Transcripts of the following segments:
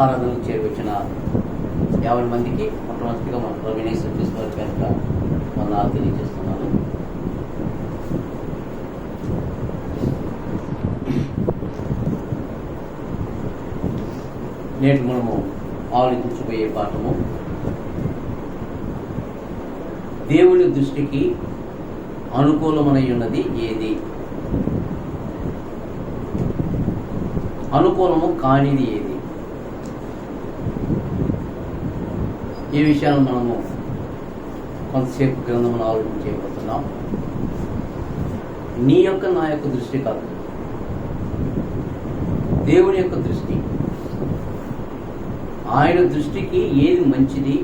ఆరాధనకు చేరువచ్చిన 50 మందికి మొట్టమొదటిగా మన ప్రవీణేశ్వర క్రీస్తు కనుక వందనాలు తెలియజేస్తున్నాను. నేటి మనము ఆలోచించబోయే పాఠము దేవుని దృష్టికి అనుకూలమై ఉన్నది ఏది, అనుకూలము కానిది ఏది. ఈ విషయాన్ని మనము కొంతసేపు గ్రంథమును ఆలోచన చేయబోతున్నాం. నీ యొక్క నా యొక్క దృష్టి కాదు, దేవుని యొక్క దృష్టి. ఆయన దృష్టికి ఏది మంచిది,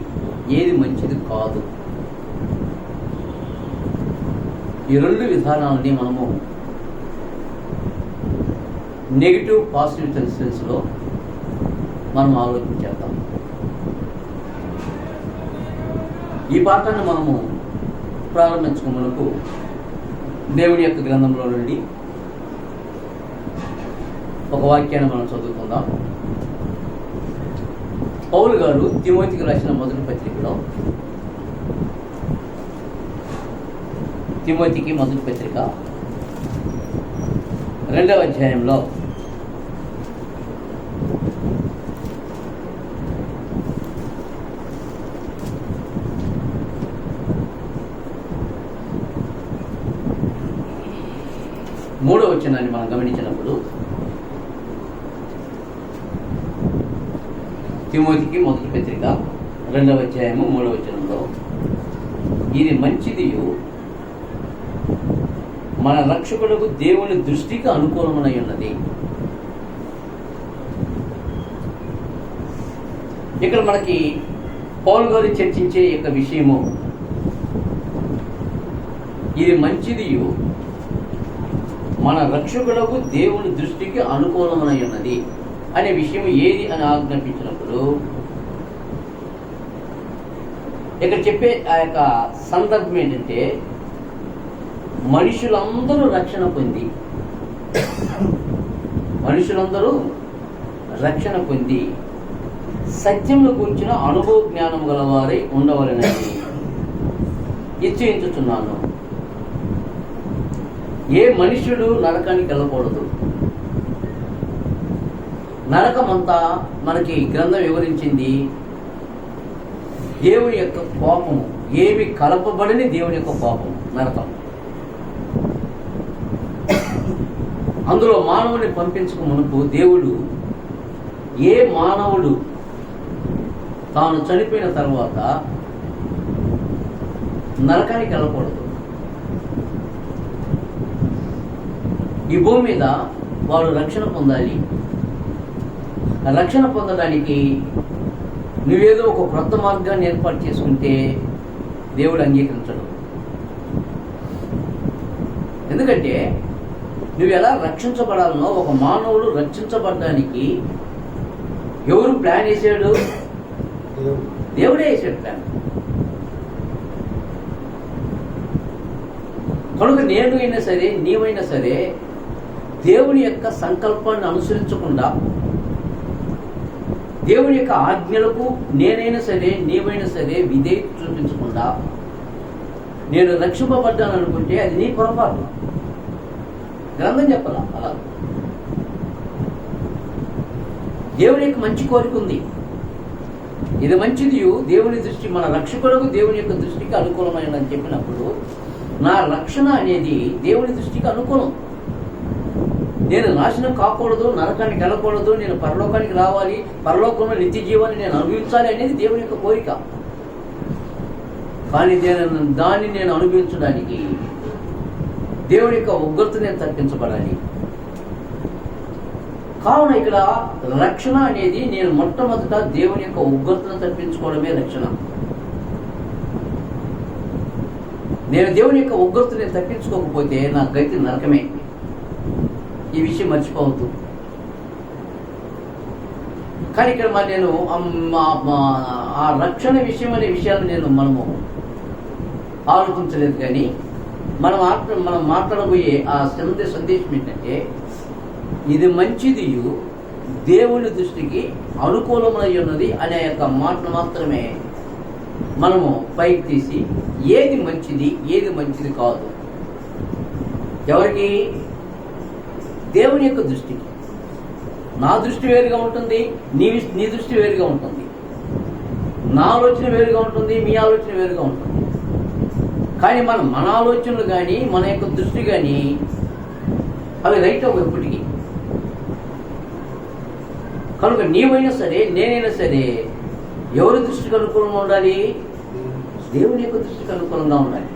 ఏది మంచిది కాదు, ఈ రెండు విధానాలని మనము నెగిటివ్ పాజిటివ్ సెన్స్లో మనం ఆలోచించేద్దాం. ఈ పాఠాన్ని మనము ప్రారంభించుకున్నకు దేవుని యొక్క గ్రంథంలో నుండి ఒక వాక్యాన్ని మనం చదువుకుందాం. పౌలు గారు తిమోతికి రాసిన మొదటి పత్రికలో, తిమోతికి మొదటి పత్రిక 2వ అధ్యాయంలో 3వ వచనాన్ని మనం గమనించినప్పుడు, తిమోతికి మొదటి పత్రిక 2వ అధ్యాయము 3వ వచనంలో, ఇది మంచిదియు మన రక్షకులకు దేవుని దృష్టికి అనుకూలమై ఉన్నది. ఇక్కడ మనకి పౌలు గారు చర్చించే యొక్క విషయము, ఇది మంచిదియు మన రక్షకులకు దేవుని దృష్టికి అనుకూలమై ఉన్నది అనే విషయం ఏది అని ఆజ్ఞాపించినప్పుడు, ఇక్కడ చెప్పే ఆ యొక్క సందర్భం ఏంటంటే, మనుషులందరూ రక్షణ పొంది సత్యంలో కూర్చిన అనుభవ జ్ఞానం గలవారై ఉండవలెనని ఇచ్చించుచున్నాను. ఏ మనుష్యుడు నరకానికి వెళ్ళకూడదు. నరకమంతా మనకి గ్రంథం వివరించింది దేవుని యొక్క కోపము, ఏమి కలపబడని దేవుని యొక్క కోపము నరకం. అందులో మానవుని పంపించక మునుపు దేవుడు ఏ మానవుడు తాను చనిపోయిన తర్వాత నరకానికి వెళ్ళకూడదు. ఈ భూమి మీద వాడు రక్షణ పొందాలి. రక్షణ పొందడానికి నువ్వేదో ఒక క్రొత్త మార్గాన్ని ఏర్పాటు చేసుకుంటే దేవుడు అంగీకరించడు. ఎందుకంటే నువ్వు ఎలా రక్షించబడాలనో, ఒక మానవుడు రక్షించబడడానికి ఎవరు ప్లాన్ వేసాడు? దేవుడే వేసాడు ప్లాన్. కనుక నేను అయినా సరే, నీవైనా సరే, దేవుని యొక్క సంకల్పాన్ని అనుసరించకుండా, దేవుని యొక్క ఆజ్ఞలకు నేనైనా సరే, నీవైనా సరే విధేయత చూపించకుండా నేను రక్షింపబడ్డాను అనుకుంటే అది నీ పొరపాటు. గ్రంథం చెప్పాలా అలా? దేవుని యొక్క మంచి కోరిక ఉంది. ఇది మంచిది దేవుని దృష్టి, మన రక్షకులకు దేవుని యొక్క దృష్టికి అనుకూలమైనదని చెప్పినప్పుడు, నా రక్షణ అనేది దేవుని దృష్టికి అనుకూలం. నేను నాశనం కాకూడదు, నరకానికి వెళ్ళకూడదు, నేను పరలోకానికి రావాలి, పరలోకంలో నిత్య జీవాన్ని నేను అనుభవించాలి అనేది దేవుని యొక్క కోరిక. కానీ దాన్ని నేను అనుభవించడానికి దేవుని యొక్క ఉగ్రత నేను తప్పించబడాలి. కావున ఇక్కడ రక్షణ అనేది నేను మొట్టమొదట దేవుని యొక్క ఉగ్రతను తప్పించుకోవడమే రక్షణ. నేను దేవుని యొక్క ఉగ్రతని తప్పించుకోకపోతే నా గతి నరకమే. ఈ విషయం మర్చిపోవద్దు. కానీ ఇక్కడ మరి నేను ఆ రక్షణ విషయం అనే విషయాన్ని మనము ఆలోచించలేదు. కానీ మనం మాట్లాడబోయే ఆ సందేశం ఏంటంటే, ఇది మంచిదియు దేవుని దృష్టికి అనుకూలమై ఉన్నది అనే యొక్క మాటను మాత్రమే మనము పైకి తీసి ఏది మంచిది కాదు, ఎవరికి? దేవుని యొక్క దృష్టికి. నా దృష్టి వేరుగా ఉంటుంది, నీ దృష్టి వేరుగా ఉంటుంది, నా ఆలోచన వేరుగా ఉంటుంది, మీ ఆలోచన వేరుగా ఉంటుంది. కానీ మన ఆలోచనలు కానీ మన యొక్క దృష్టి కానీ అవి రైట్ అవ్వవు ఎప్పటికీ. కనుక నీవైనా సరే నేనైనా సరే ఎవరి దృష్టికి అనుకూలంగా ఉండాలి? దేవుని యొక్క దృష్టికి అనుకూలంగా ఉండాలి.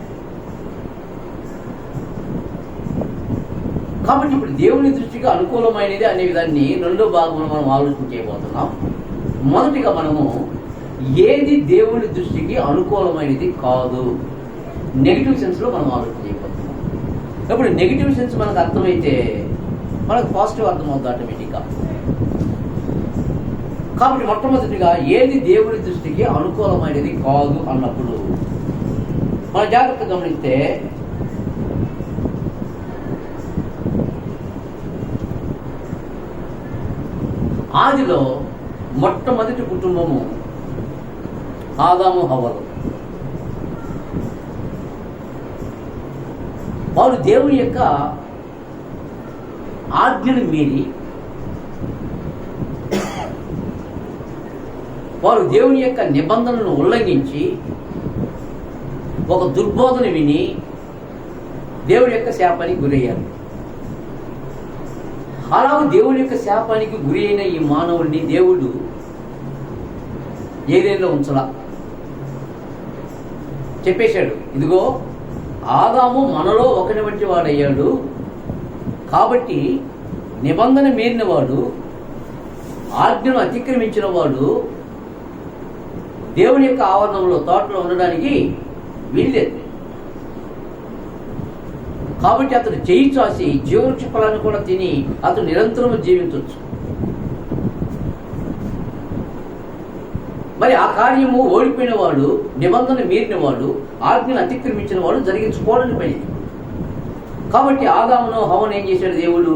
కాబట్టి ఇప్పుడు దేవుని దృష్టికి అనుకూలమైనది అనే విధాన్ని రెండో భాగంలో మనం ఆలోచన చేయబోతున్నాం. మొదటిగా మనము ఏది దేవుని దృష్టికి అనుకూలమైనది కాదు, నెగిటివ్ సెన్స్లో మనం ఆలోచన చేయబోతున్నాం. ఇప్పుడు నెగిటివ్ సెన్స్ మనకు అర్థమైతే మనకు పాజిటివ్ అర్థమవుతుంది ఆటోమేటిక్గా. కాబట్టి మొట్టమొదటిగా ఏది దేవుని దృష్టికి అనుకూలమైనది కాదు అన్నప్పుడు మన జాగ్రత్త గమనిస్తే ఆదిలో మొట్టమొదటి కుటుంబము ఆదాము హవ్వలు. వారు దేవుని యొక్క ఆజ్ఞను మీరి, వారు దేవుని యొక్క నిబంధనలను ఉల్లంఘించి ఒక దుర్బోధన విని దేవుని యొక్క శాపానికి గురయ్యారు. అలాగే దేవుని యొక్క శాపానికి గురి అయిన ఈ మానవుడిని దేవుడు ఏదేలో ఉంచలా, చెప్పేశాడు, ఇదిగో ఆదాము మనలో ఒకని వంటి వాడయ్యాడు, కాబట్టి నిబంధన మీరిన వాడు, ఆజ్ఞను అతిక్రమించిన వాడు దేవుని యొక్క ఆవరణంలో తోటలో ఉండడానికి వీల్లేదు. కాబట్టి అతను చేయి చాసి జీవవృక్ష ఫలాన్ని కూడా తిని అతను నిరంతరం జీవించవచ్చు. మరి ఆ కార్యము ఓడిపోయిన వాడు, నిబంధన మీరిన వాడు, ఆజ్ఞను అతిక్రమించిన వాడు జరిగించుకోవడానికి పడింది. కాబట్టి ఆదామును హవ్వను ఏం చేశాడు? దేవుడు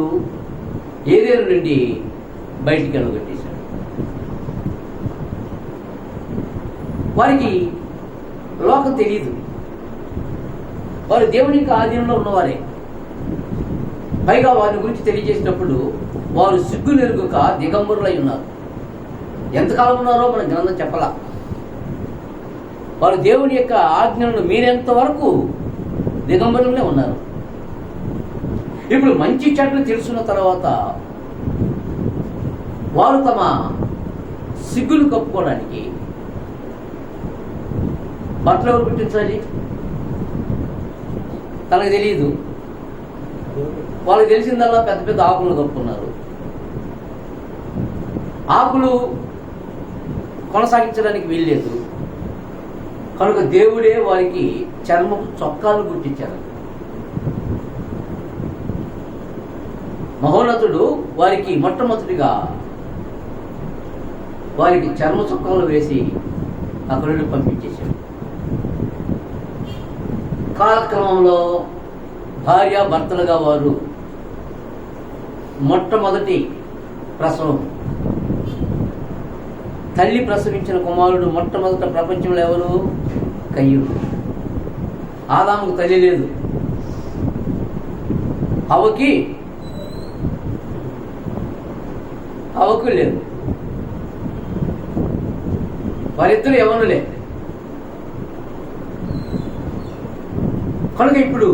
ఏదేను నుండి బయటికి వెళ్ళగొట్టేశాడు. వారికి లోకం తెలియదు, వారు దేవుని యొక్క ఆధీనంలో ఉన్నవారే. పైగా వారి గురించి తెలియజేసినప్పుడు వారు సిగ్గు నెరుగుక దిగంబరులై ఉన్నారు. ఎంతకాలం ఉన్నారో మన గ్రంథం చెప్పలా. వారు దేవుని యొక్క ఆజ్ఞలను మీరేంత వరకు దిగంబరులనే ఉన్నారు. ఇప్పుడు మంచి చెడ్డలు తెలుసున్న తర్వాత వారు తమ సిగ్గులు కప్పుకోవడానికి బట్టలు ఎవరు పుట్టించాలి? తనకు తెలియదు. వాళ్ళకి తెలిసిందల్లా పెద్ద పెద్ద ఆకులు కప్పుకున్నారు. ఆకులు కొనసాగించడానికి వీల్లేదు కనుక దేవుడే వారికి చర్మపు చొక్కాలు గుట్టించారు. మహోన్నతుడు వారికి మొట్టమొదటిగా వారికి చర్మ చొక్కాలు వేసి అక్కడ నుండి పంపించేశాడు. కాలక్రమంలో భార్య భర్తలుగా వారు మొట్టమొదటి ప్రసవం, తల్లి ప్రసవించిన కుమారుడు మొట్టమొదట ప్రపంచంలో ఎవరు? కయ్యూను. ఆదాముకు తల్లి లేదు, హవ్వకు లేదు. వారిద్దరు యవ్వనులే. కనుక ఇప్పుడు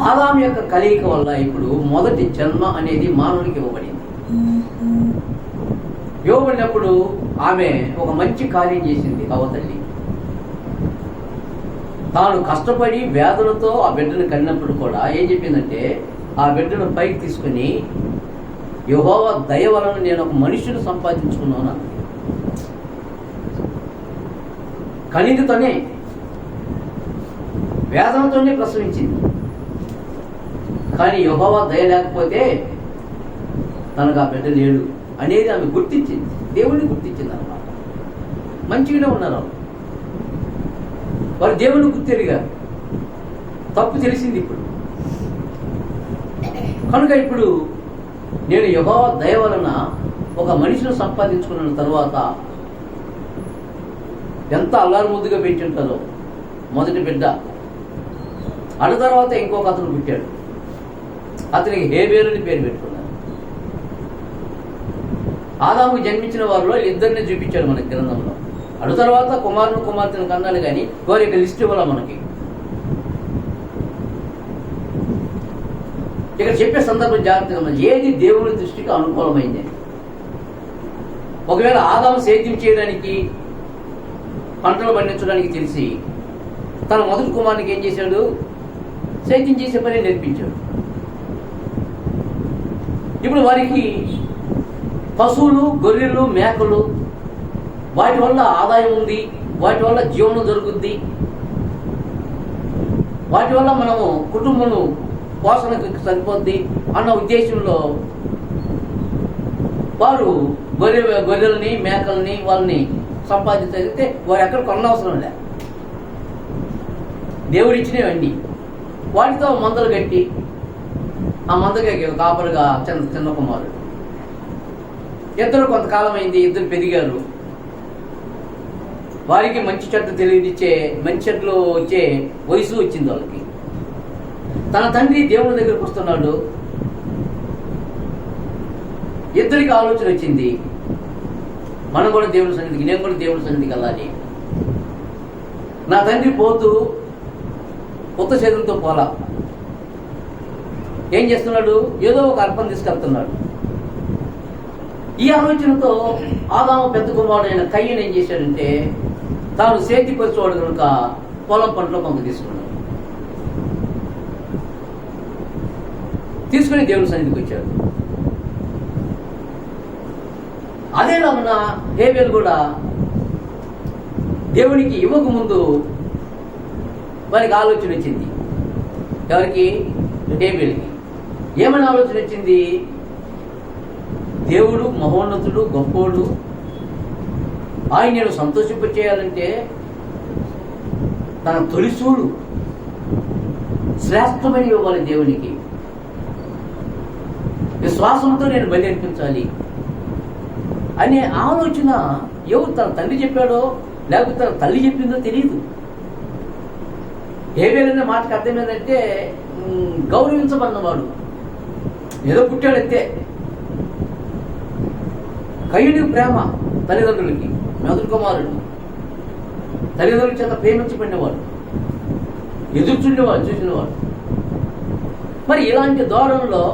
ఆదాము యొక్క కలయిక వల్ల ఇప్పుడు మొదటి జన్మ అనేది మానవునికి ఇవ్వబడింది. ఇవ్వబడినప్పుడు ఆమె ఒక మంచి కార్యం చేసింది. హవ్వ తల్లి తాను కష్టపడి వేదనతో ఆ బిడ్డను కన్నప్పుడు కూడా ఏం చెప్పిందంటే, ఆ బిడ్డను పైకి తీసుకుని యెహోవా దయ వలన నేను ఒక మనిషిని సంపాదించుకున్నాను. కనికతోనే వేదనతోనే ప్రసవించింది. కానీ యెహోవా దయ లేకపోతే తనకు ఆ బిడ్డ లేడు అనేది ఆమె గుర్తించింది, దేవుణ్ణి గుర్తించింది అన్నమాట. మంచిగానే ఉన్నారు వారు, దేవుని గుర్తెరిగారు, తప్పు తెలిసింది ఇప్పుడు. కనుక ఇప్పుడు నేను యెహోవా దయ వలన ఒక మనిషిని సంపాదించుకున్న తర్వాత ఎంత అల్లారు ముద్దుగా పెంచుంటారో మొదటి బిడ్డ. అటు తర్వాత ఇంకొక అతను పుట్టాడు, అతనికి హేబేలు అని పేరు పెట్టుకున్నాడు. ఆదాముకు జన్మించిన వారిలో ఇద్దరిని చూపించాడు మనకి గ్రంథంలో. అటు తర్వాత కుమార్తెను కన్నాడు, కానీ వారి యొక్క లిస్ట్ ఇవ్వాల మనకి. ఇక్కడ చెప్పే సందర్భం జాగ్రత్తగా ఉంది. ఏది దేవుని దృష్టికి అనుకూలమైంది? ఒకవేళ ఆదాము సేద్యం చేయడానికి, పంటలు పండించడానికి తెలిసి తన మొదటి కుమారునికి ఏం చేశాడు? సేద్యం చేసే పని నేర్పించాడు. ఇప్పుడు వారికి పశువులు, గొర్రెలు, మేకలు, వాటి వల్ల ఆదాయం ఉంది, వాటి వల్ల జీవనం జరుగుద్ది, వాటి వల్ల మనము కుటుంబము పోషణకు సరిపోద్ది అన్న ఉద్దేశంలో వారు గొర్రెల్ని, మేకల్ని వాళ్ళని సంపాదించగలిగితే వారు ఎక్కడ కొనవసరం లే. దేవుడు ఇచ్చినవండి. వాటితో మందలు కట్టి ఆ మందకి కాపరుగా చిన్న కుమారుడు. ఇద్దరు కొంతకాలం అయింది, ఇద్దరు పెరిగారు. వారికి మంచి చెడ్డ తెలియనిచ్చే, మంచి చెడ్డలు వచ్చే వయసు వచ్చింది వాళ్ళకి. తన తండ్రి దేవుని దగ్గరకు వస్తున్నాడు. ఇద్దరికి ఆలోచన వచ్చింది, మనం కూడా దేవుని సన్నిధికి, నేను కూడా దేవుని సన్నిధికి వెళ్ళాలి. నా తండ్రి పోతూ కొత్త చేతులతో పోలా, ఏం చేస్తున్నాడు? ఏదో ఒక అర్పణ తీసుకెళ్తున్నాడు. ఈ ఆలోచనతో ఆదాము పెద్ద కుమారుడైన కయ్యను ఏం చేశాడంటే, తాను సేద్యపరచువాడు కనుక పొలం పంటలో కొంత తీసుకుని దేవుని సన్నిధికి వచ్చాడు. అదేలాగున హేబేలు కూడా దేవునికి ఇవ్వక ముందు వారికి ఆలోచన వచ్చింది. ఎవరికి? హేబేలుకి. ఏమైనా ఆలోచన వచ్చింది? దేవుడు మహోన్నతుడు, గొప్పోడు, ఆయన నేను సంతోషింపచేయాలంటే తన తొలిసూడు శ్రేష్టమని ఇవ్వాలి దేవునికి. విశ్వాసంతో నేను బలి అర్పించాలి అనే ఆలోచన ఎవరు? తన తండ్రి చెప్పాడో లేకపోతే తన తల్లి చెప్పిందో తెలియదు. హేబేలు అనే మాటకు అర్థం ఏంటంటే గౌరవించబడినవాడు, ఏదో పుట్టాడంతే. కయ్యుని ప్రేమ తల్లిదండ్రులకి, మొదటి కుమారుడు తల్లిదండ్రుల చేత ప్రేమించబడినవాడు, ఎదుర్చుండేవాడు, చూసినవాడు. మరి ఇలాంటి ధోరణిలో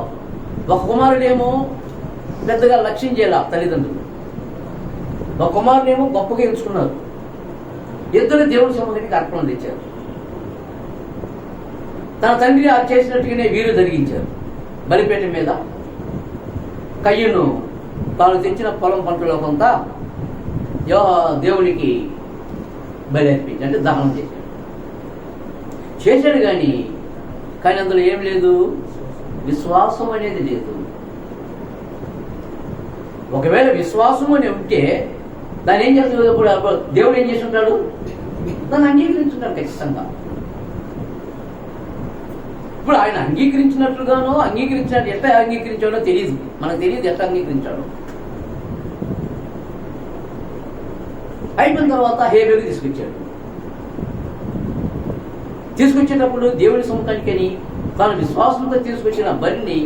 ఒక కుమారుడేమో పెద్దగా లక్ష్యం చేయాల తల్లిదండ్రులు, ఒక కుమారుడేమో గొప్పగా ఎంచుకున్నారు. ఇద్దరు దేవుడి సముఖానికి అర్పణ తెచ్చారు. తన తండ్రి చేసినట్టుగానే వీరు జరిగించారు. బలిపేట మీద కయ్యను తాను తెచ్చిన పొలం పంటలో కొంత దేవునికి బలి అర్పించి, అంటే దహనం చేశాడు. కానీ అందులో ఏం లేదు, విశ్వాసం అనేది లేదు. ఒకవేళ విశ్వాసం అని ఉంటే దాన్ని ఏం చేస్తుంది? ఇప్పుడు దేవుడు ఏం చేసి ఉంటాడు? దాన్ని అంగీకరించుంటాడు ఖచ్చితంగా. ఇప్పుడు ఆయన అంగీకరించినట్లుగానో అంగీకరించినట్టు ఎట్లా అంగీకరించాడో తెలియదు, మనకు తెలియదు ఎట్లా అంగీకరించాడో. అయిపోయిన తర్వాత హేబేలు తీసుకొచ్చేటప్పుడు దేవుని సముఖానికని తాను విశ్వాసంతో తీసుకొచ్చిన బలిని,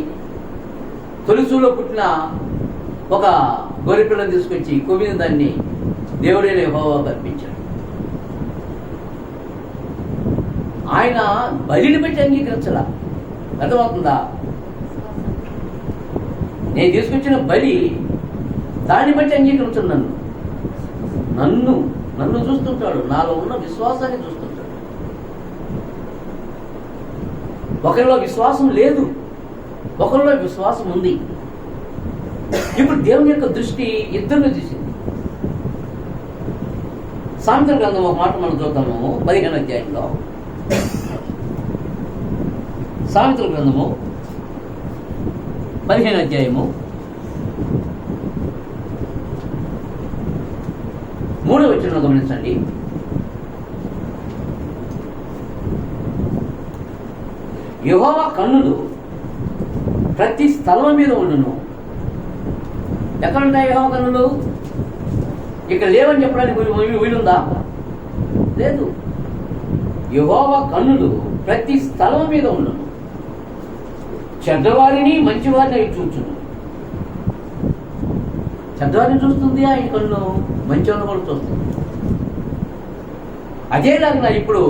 తొలిసూలో పుట్టిన ఒక గొర్రె పిల్లని తీసుకొచ్చి కొమ్మిన దాన్ని దేవుడైన యెహోవాకు అర్పించాడు. ఆయన బలిని బట్టి అంగీకరించాల. అర్థమవుతుందా? నేను తీసుకొచ్చిన బలి దాన్ని బట్టి అంగీకరించను. నన్ను చూస్తుంటాడు, నాలో ఉన్న విశ్వాసాన్ని చూస్తుంటాడు. ఒకరిలో విశ్వాసం లేదు, ఒకరిలో విశ్వాసం ఉంది. ఇప్పుడు దేవుని యొక్క దృష్టి ఇద్దరిని చూసింది. సామెతల గ్రంథం ఒక మాట మనం చూద్దాము, 15వ అధ్యాయంలో. సామెతల గ్రంథము 15వ అధ్యాయము 3వ వచనం గమనించండి. యెహోవా కన్నులు ప్రతి స్థలం మీద ఉండును, ఎక్కడుంటాయి యెహోవా కన్నులు? ఇక్కడ లేవని చెప్పడానికి వీలుందా? లేదు. యెహోవా కన్నులు ప్రతి స్థలం మీద ఉండను, చెడ్డవారిని మంచివారిని అవి చూచును. చెడ్డవారిని చూస్తుంది ఆయన కన్ను, మంచివారిని కూడా చూస్తుంది. అదేలాగా ఇప్పుడు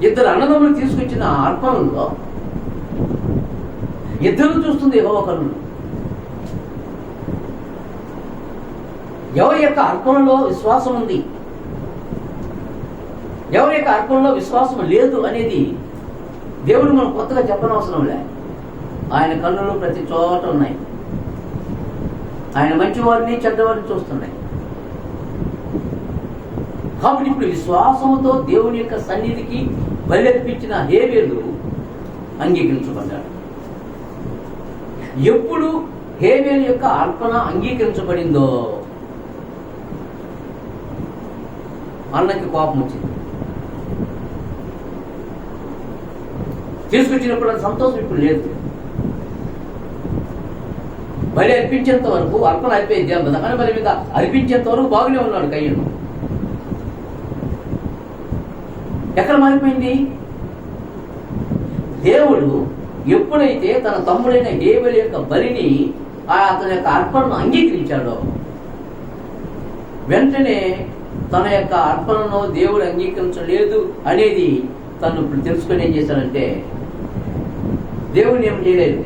ఇద్దరు అన్నదమ్ములు తీసుకొచ్చిన అర్పణలో ఇద్దరు చూస్తుంది యెహోవా కన్నులు. ఎవరి యొక్క అర్పణలో విశ్వాసం ఉంది, ఎవరి యొక్క అర్పణలో విశ్వాసం లేదు అనేది దేవుడు మనం కొత్తగా చెప్పనవసరం లే. ఆయన కన్నులు ప్రతి చోట ఉన్నాయి. ఆయన మంచివారిని చెడ్డవారిని చూస్తున్నాయి. కాబట్టి ఇప్పుడు విశ్వాసంతో దేవుని యొక్క సన్నిధికి బలర్పించిన హేబేలు అంగీకరించబడ్డాడు. ఎప్పుడు హేబేలు యొక్క అర్పణ అంగీకరించబడిందో అన్నకి కోపం వచ్చింది. తీసుకొచ్చినప్పుడు అది సంతోషం ఇప్పుడు లేదు. బలి అర్పించేంత వరకు అర్పణ అయిపోయింది, దహన బలి మీద అర్పించేంత వరకు బాగానే ఉన్నాడు కయ్యను. ఎక్కడ మారిపోయింది? దేవుడు ఎప్పుడైతే తన తమ్ముడైన హేబేలు యొక్క బలిని అతని యొక్క అర్పణను అంగీకరించాడో వెంటనే తన యొక్క అర్పణను దేవుడు అంగీకరించలేదు అనేది తను ఇప్పుడు తెలుసుకొని ఏం చేశాడంటే దేవుడిని ఏం చేయలేదు.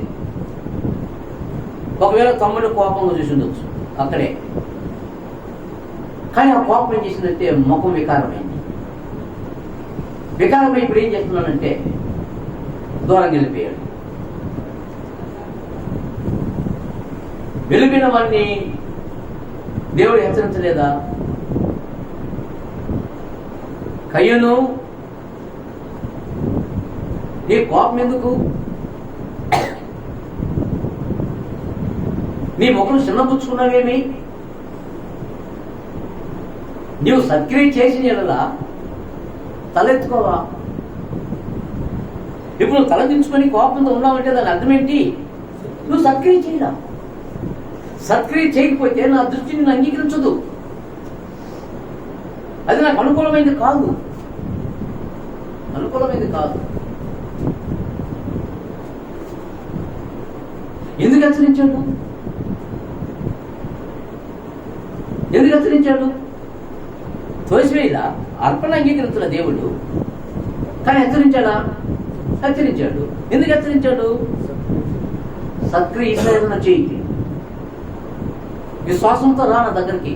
ఒకవేళ తమ్ముడు కోపంగా చూసి ఉండొచ్చు అక్కడే, కానీ ఆ కోపం ఏం చేసిందంటే ముఖం వికారమైంది. వికారమై ఇప్పుడు ఏం చేస్తున్నాడంటే దూరం వెళ్ళిపోయాడు. వెళ్ళిపోయిన వాడిని దేవుడు హెచ్చరించలేదా? కయ్యను, నీ కోపం ఎందుకు? నీ ముఖం చిన్నపుచ్చుకున్నావేమి? నీవు సత్క్రియ చేసిన ఎడలా తలెత్తుకోవా? ఇప్పుడు నువ్వు తలదించుకొని కోపంతో ఉన్నావంటే దాని అర్థం ఏంటి? నువ్వు సత్క్రియ చేయరా. సత్క్రియ చేయకపోతే నా దృష్టి నిన్ను అంగీకరించదు. అది నాకు అనుకూలమైంది కాదు, అనుకూలమైంది కాదు. ఎందుకు హెచ్చరించాడు? ఎందుకు హెచ్చరించాడు? తోసివేలా అర్పణ అంగీకరించిన దేవుడు, కానీ హెచ్చరించాడా? హెచ్చరించాడు. ఎందుకు హెచ్చరించాడు? సత్క్రియ చేయి, విశ్వాసంతో రా నా దగ్గరికి.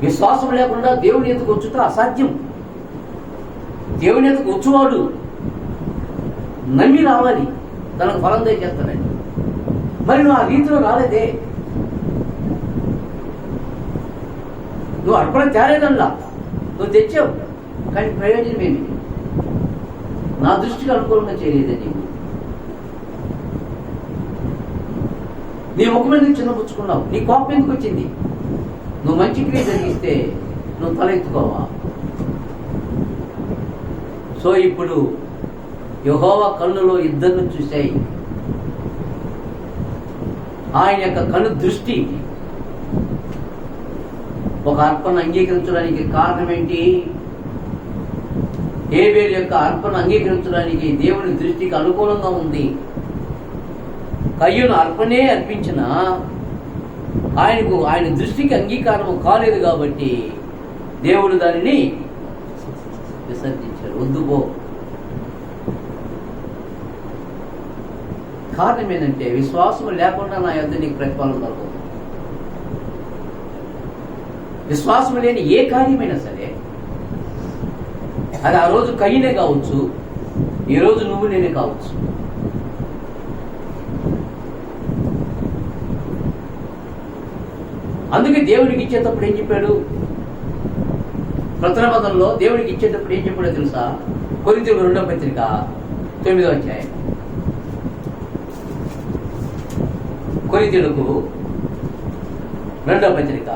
విశ్వాసం లేకుండా దేవుని ఎదుగు వచ్చుట అసాధ్యం. దేవుని ఎదుగు వచ్చువాడు నమ్మి రావాలి, తనకు ఫలం దయచేస్తాడని. మరి నువ్వు ఆ రీతిలో రాలేదే, నువ్వు అర్పణ తేలేదల్లా, నువ్వు తెచ్చావు, కానీ ప్రయోజనం ఏమి? నా దృష్టికి అనుకూలంగా చేయలేదే. నీ ముఖం ఎందుకు చిన్నపుచ్చుకున్నావు? నీ కోపం ఎందుకు వచ్చింది? నువ్వు మంచి క్రియ జరిగిస్తే నువ్వు తల ఎత్తుకోవా? సో ఇప్పుడు యెహోవా కన్నులో ఇద్దరిని చూశాయి. ఆయన యొక్క కన్ను దృష్టి ఒక అర్పణ అంగీకరించడానికి కారణం ఏంటి? హేబేలు యొక్క అర్పణ అంగీకరించడానికి దేవుని దృష్టికి అనుకూలంగా ఉంది. కయ్యూను అర్పణే అర్పించిన ఆయన దృష్టికి అంగీకారం కాలేదు కాబట్టి దేవుడు దానిని విసర్జించాడు. వద్దుపో. కారణం ఏంటంటే విశ్వాసం లేకుండా నా యొద్ద నీకు ప్రతిఫలం దొరకదు. విశ్వాసం లేని ఏ కార్యమైనా సరే, అది ఆ రోజు కయ్యనే కావచ్చు, ఈ రోజు నువ్వు నేనే కావచ్చు. అందుకే దేవుడికి ఇచ్చేటప్పుడు ఏం చెప్పాడు? ప్రథమ పదంలో దేవుడికి ఇచ్చేటప్పుడు ఏం చెప్పాడో తెలుసా? కొరింథీయులకు 2వ పత్రిక 9వ అధ్యాయం. కొరింథీయులకు 2వ పత్రిక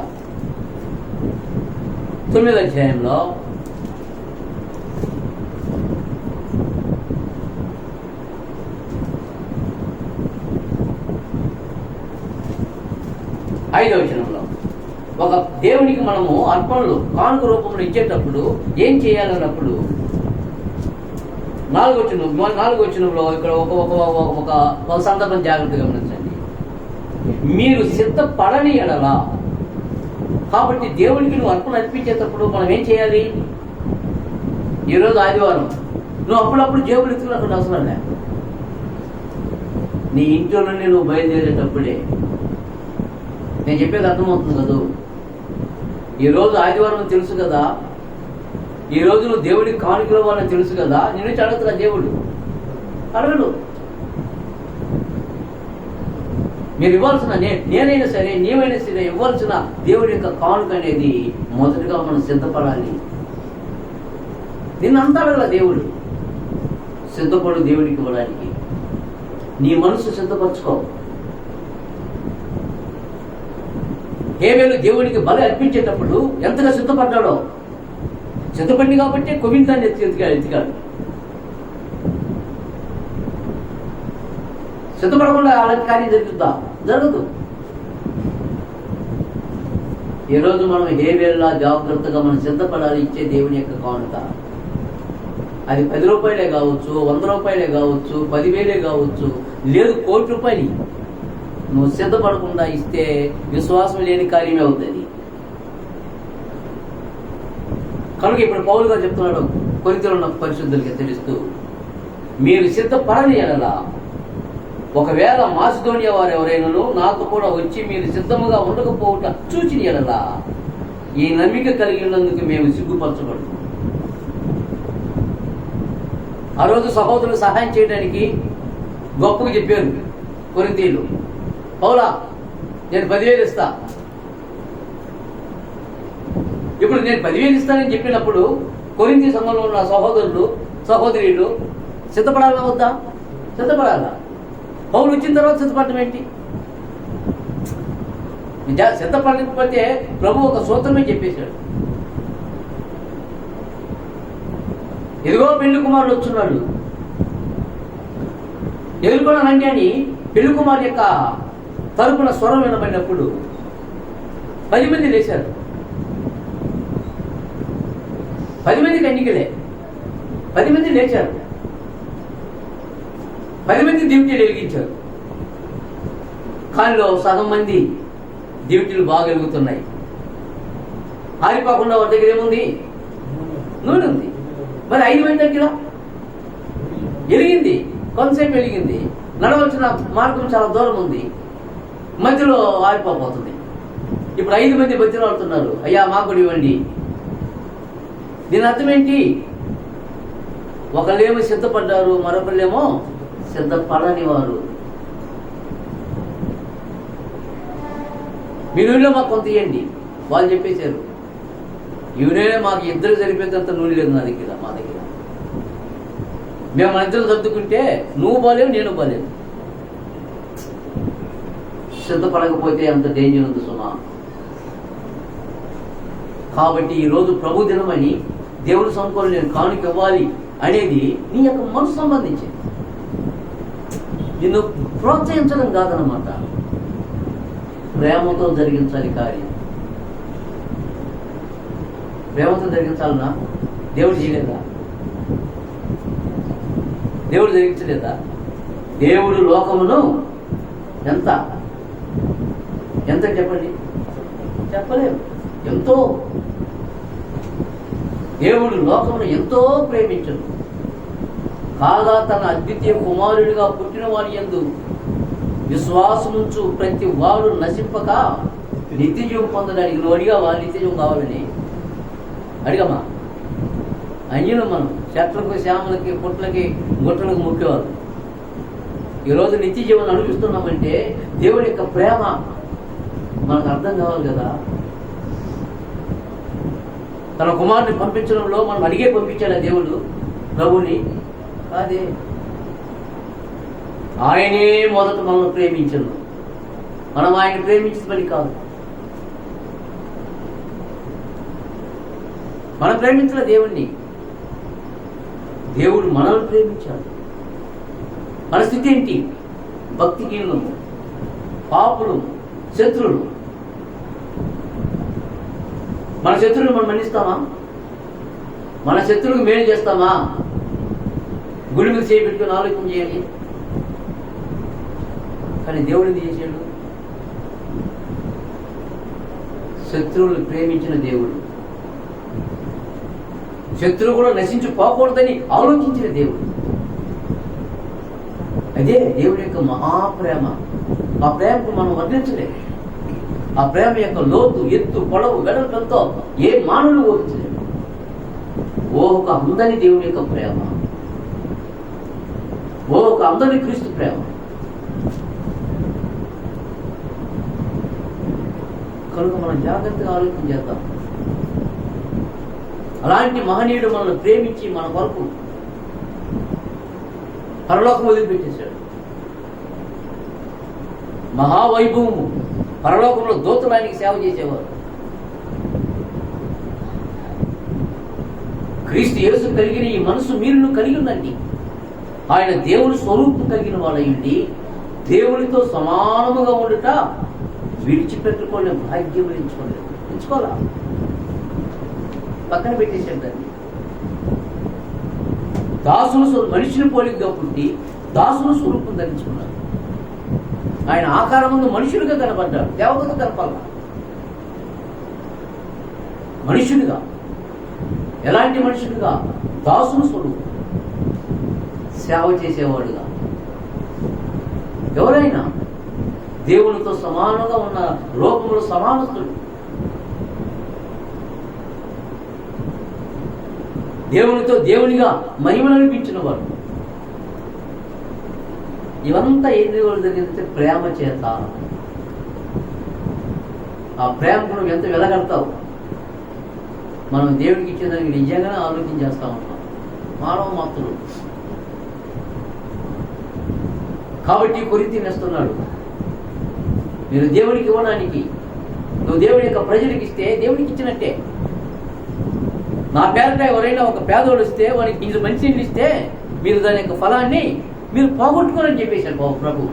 9వ అధ్యాయంలో 5వ వచనంలో ఒక దేవునికి మనము అర్పణలు కానుక రూపంలో ఇచ్చేటప్పుడు ఏం చేయాలన్నప్పుడు 4వ వచనంలో ఇక్కడ ఒక సందర్భం జాగ్రత్తగా గమనించండి. మీరు సిద్ధపడని ఎడలా. కాబట్టి దేవునికి నువ్వు అర్పణ అర్పించేటప్పుడు మనం ఏం చేయాలి? ఈరోజు ఆదివారం, నువ్వు అప్పుడప్పుడు జేబులు ఎత్తుకున్నప్పుడు అవసరం లే. నీ ఇంట్లో నుండి నువ్వు బయలుదేరేటప్పుడే నేను చెప్పేది అర్థమవుతుంది కదా. ఈరోజు ఆదివారం తెలుసు కదా, ఈరోజు నువ్వు దేవుడికి కానుకలు ఇవ్వాలని తెలుసు కదా, నేను అడుగుతున్నా దేవుడు అడగడు. మీరు ఇవ్వాల్సిన నేనైనా సరే నీవైనా సరే ఇవ్వాల్సిన దేవుడి యొక్క కానుక అనేది మొదటిగా మనం సిద్ధపడాలి. నిన్నంతా వెళ్ళ దేవుడు సిద్ధపడు దేవుడికి ఇవ్వడానికి. నీ మనసు సిద్ధపరచుకో. హేబేలు దేవుడికి బలి అర్పించేటప్పుడు ఎంతగా సిద్ధపడ్డాడో, సిద్ధపడి కాబట్టి కొవింతాన్ని ఎత్తికాడు. సిద్ధపడకుండా అలాంటి కార్యం జరుగుతుందా? జరగదు. ఈరోజు మనం హేబేలులా జాగ్రత్తగా మనం సిద్ధపడాలి. ఇచ్చే దేవుని యొక్క కానుక అది 10 రూపాయలే కావచ్చు, 100 రూపాయలే కావచ్చు, 10,000 కావచ్చు, లేదు కోటి రూపాయలు. నువ్వు సిద్ధపడకుండా ఇస్తే విశ్వాసం లేని కార్యమే అవుతుంది. కనుక ఇప్పుడు పౌలు గారు చెప్తున్నాడు కొరింథీయులో ఉన్న పరిశుద్ధులకి తెలుస్తూ, మీరు సిద్ధపడని ఎడలా, ఒకవేళ మాసిదోనియా వారు ఎవరైనాను నాతో కూడా వచ్చి మీరు సిద్ధముగా ఉండకపోవుట చూచిన ఎడలా ఈ నమ్మిక కలిగి ఉన్నందుకు మేము సిగ్గుపరచబడు. ఆ రోజు సహోదరులు సహాయం చేయడానికి గొప్పగా చెప్పారు కొరింథీయులు. పౌలా, నేను 10,000 ఇస్తా. ఇప్పుడు నేను 10,000 ఇస్తానని చెప్పినప్పుడు కొరింథీ సంఘంలో ఉన్న సహోదరులు సహోదరులు సిద్ధపడాలా వద్దా? సిద్ధపడాలా. పౌలు వచ్చిన తర్వాత సిద్ధపడటం ఏంటి? సిద్ధపడకపోతే ప్రభు ఒక సూత్రమే చెప్పేశాడు. ఎదుగో పెళ్లి కుమారుడు వచ్చున్నాడు, ఎదుర్కొన్నానంటే అని పెళ్లి కుమారు యొక్క తరపున స్వరం వినబడినప్పుడు 10 మంది లేచారు. 10 మందికి ఎన్నికలే, 10 మంది లేచారు, 10 మంది డ్యూటీలు వెలిగించారు. కానిలో సగం మంది డ్యూటీలు బాగా వెలుగుతున్నాయి. ఆరిపోకుండా వారి దగ్గర ఏముంది? నూనె ఉంది. మరి 5 మంది దగ్గర వెలిగింది, కొంతసేపు వెలిగింది. నడవలసిన మార్గం చాలా దూరం ఉంది, మధ్యలో ఆరిపోతుంది. ఇప్పుడు 5 మంది బతిలో ఆడుతున్నారు, అయ్యా మాకు కూడా ఇవ్వండి. దీని అర్థం ఏంటి? ఒకళ్ళేమో సిద్ధపడ్డారు, మరొకళ్ళేమో సిద్ధపడని వారు. మీ నూనెలో మాకు కొంత ఇవ్వండి. వాళ్ళు చెప్పేశారు, ఈ నూనె మాకు ఇద్దరు సరిపోయేంత నూనె లేదు నా దగ్గర, మా దగ్గర. మేము మన ఇద్దరు సర్దుకుంటే నువ్వు బాలేవు, నేను బాలేవు. సిద్ధపడకపోతే అంత డేంజర్ ఉంది సుమా. కాబట్టి ఈరోజు ప్రభు దినమని దేవుడి సంకోలు నేను కానుక ఇవ్వాలి అనేది నీ యొక్క మనసు సంబంధించింది. నిన్ను ప్రోత్సహించడం కాదనమాట, ప్రేమతో జరిగించాలి కార్యం. ప్రేమతో జరిగించాలన్నా దేవుడు చేయలేదా? దేవుడు జరిగించలేదా? దేవుడు లోకమును ఎంత ఎంత చెప్పండి, చెప్పలేము. ఎంతో దేవుడు లోకమును ఎంతో ప్రేమించను, కాగా తన అద్వితీయ కుమారుడిగా పుట్టిన వారి యందు విశ్వాసముంచు ప్రతి వాడు నశింపక నిత్యజీవం పొందడానికి. నువ్వు అడిగావా నిత్యజీవం కావాలని? అడిగమ్మా. అన్యులు మనం చెట్లకు, శ్యామలకి, పుట్లకి, గుట్టలకు ముఖ్యవారు. ఈరోజు నిత్య జీవనం అనిపిస్తున్నామంటే దేవుడి యొక్క ప్రేమ మనకు అర్థం కావాలి కదా. తన కుమారుని పంపించడంలో మనం అడిగే పంపించాడా దేవుడు ప్రభుని? కాదే, ఆయనే మొదట మనల్ని ప్రేమించను, మనం ఆయన ప్రేమించిన పని కాదు. మనం ప్రేమించిన దేవుణ్ణి, దేవుడు మనల్ని ప్రేమించాడు. మన స్థితి ఏంటి? భక్తిహీనులము, పాపులు, శత్రులు. మన శత్రువులు మనం మన్నిస్తామా? మన శత్రువులకు మేలు చేస్తామా? గుడి మీద చేపెట్టుకుని ఆలోచన చేయాలి. కానీ దేవుడు ఏం చేశాడు? శత్రువులు ప్రేమించిన దేవుడు, శత్రువు కూడా నశించిపోకూడదని ఆలోచించిన దేవుడు. అదే దేవుడి యొక్క మహాప్రేమ. ఆ ప్రేమకు మనం వర్ణించలేము. ఆ ప్రేమ యొక్క లోతు, ఎత్తు, పొడవు, వెడల్పుతో ఏ మానవులు ఊహించలేము. ఒక అందరి దేవుడి యొక్క ప్రేమ, ఒక అందరి క్రీస్తు ప్రేమ. కనుక మనం జాగ్రత్తగా ఆలోచన చేద్దాం. అలాంటి మహనీయుడు మనల్ని ప్రేమించి మన కొరకు పరలోకం వదిలిపెట్టేశాడు. మహావైభవము, పరలోకంలో దూతలు ఆయనకి సేవ చేసేవారు. క్రీస్తు యేసు కలిగిన ఈ మనసు మీరును కలిగి ఉందండి. ఆయన దేవుని స్వరూపం కలిగిన వాళ్ళండి. దేవునితో సమానముగా ఉండుట విడిచిపెట్టుకోలే భాగ్యం ఎంచుకోవాలా? పక్కన పెట్టేశాడు దాన్ని. దాసులు మనిషిని పోలికగా పుట్టి దాసుల స్వరూపం ధరించుకున్నారు. ఆయన ఆకారం ముందు మనుషుడిగా కనబడ్డాడు. దేవతగా కనపాల, మనుషుడిగా. ఎలాంటి మనుషుడిగా? దాసుల స్వరూపం, సేవ చేసేవాడుగా. ఎవరైనా దేవునితో సమానంగా ఉన్న లోకములు సమానస్తుడు. దేవునితో దేవునిగా మహిమను అనిపించిన వాడు. ఇవంతా ఏంటి జరిగిందంటే ప్రేమ చేత. ఆ ప్రేమకు నువ్వు ఎంత వెలగడతావు? మనం దేవుడికి ఇచ్చేదానికి నిజంగానే ఆలోచన చేస్తా ఉంటాం మానవ మాత్రులు. కాబట్టి కొరింథీ నేస్తున్నాడు, మీరు దేవుడికి ఇవ్వడానికి, నువ్వు దేవుడి యొక్క ప్రజలకు ఇస్తే దేవుడికి ఇచ్చినట్టే. నా పేరట ఎవరైనా ఒక పేదోడు ఇస్తే వానికి ఇంత మంచినీళ్ళు ఇస్తే మీరు దాని యొక్క ఫలాన్ని మీరు పోగొట్టుకోరని చెప్పేశాడు ప్రభు.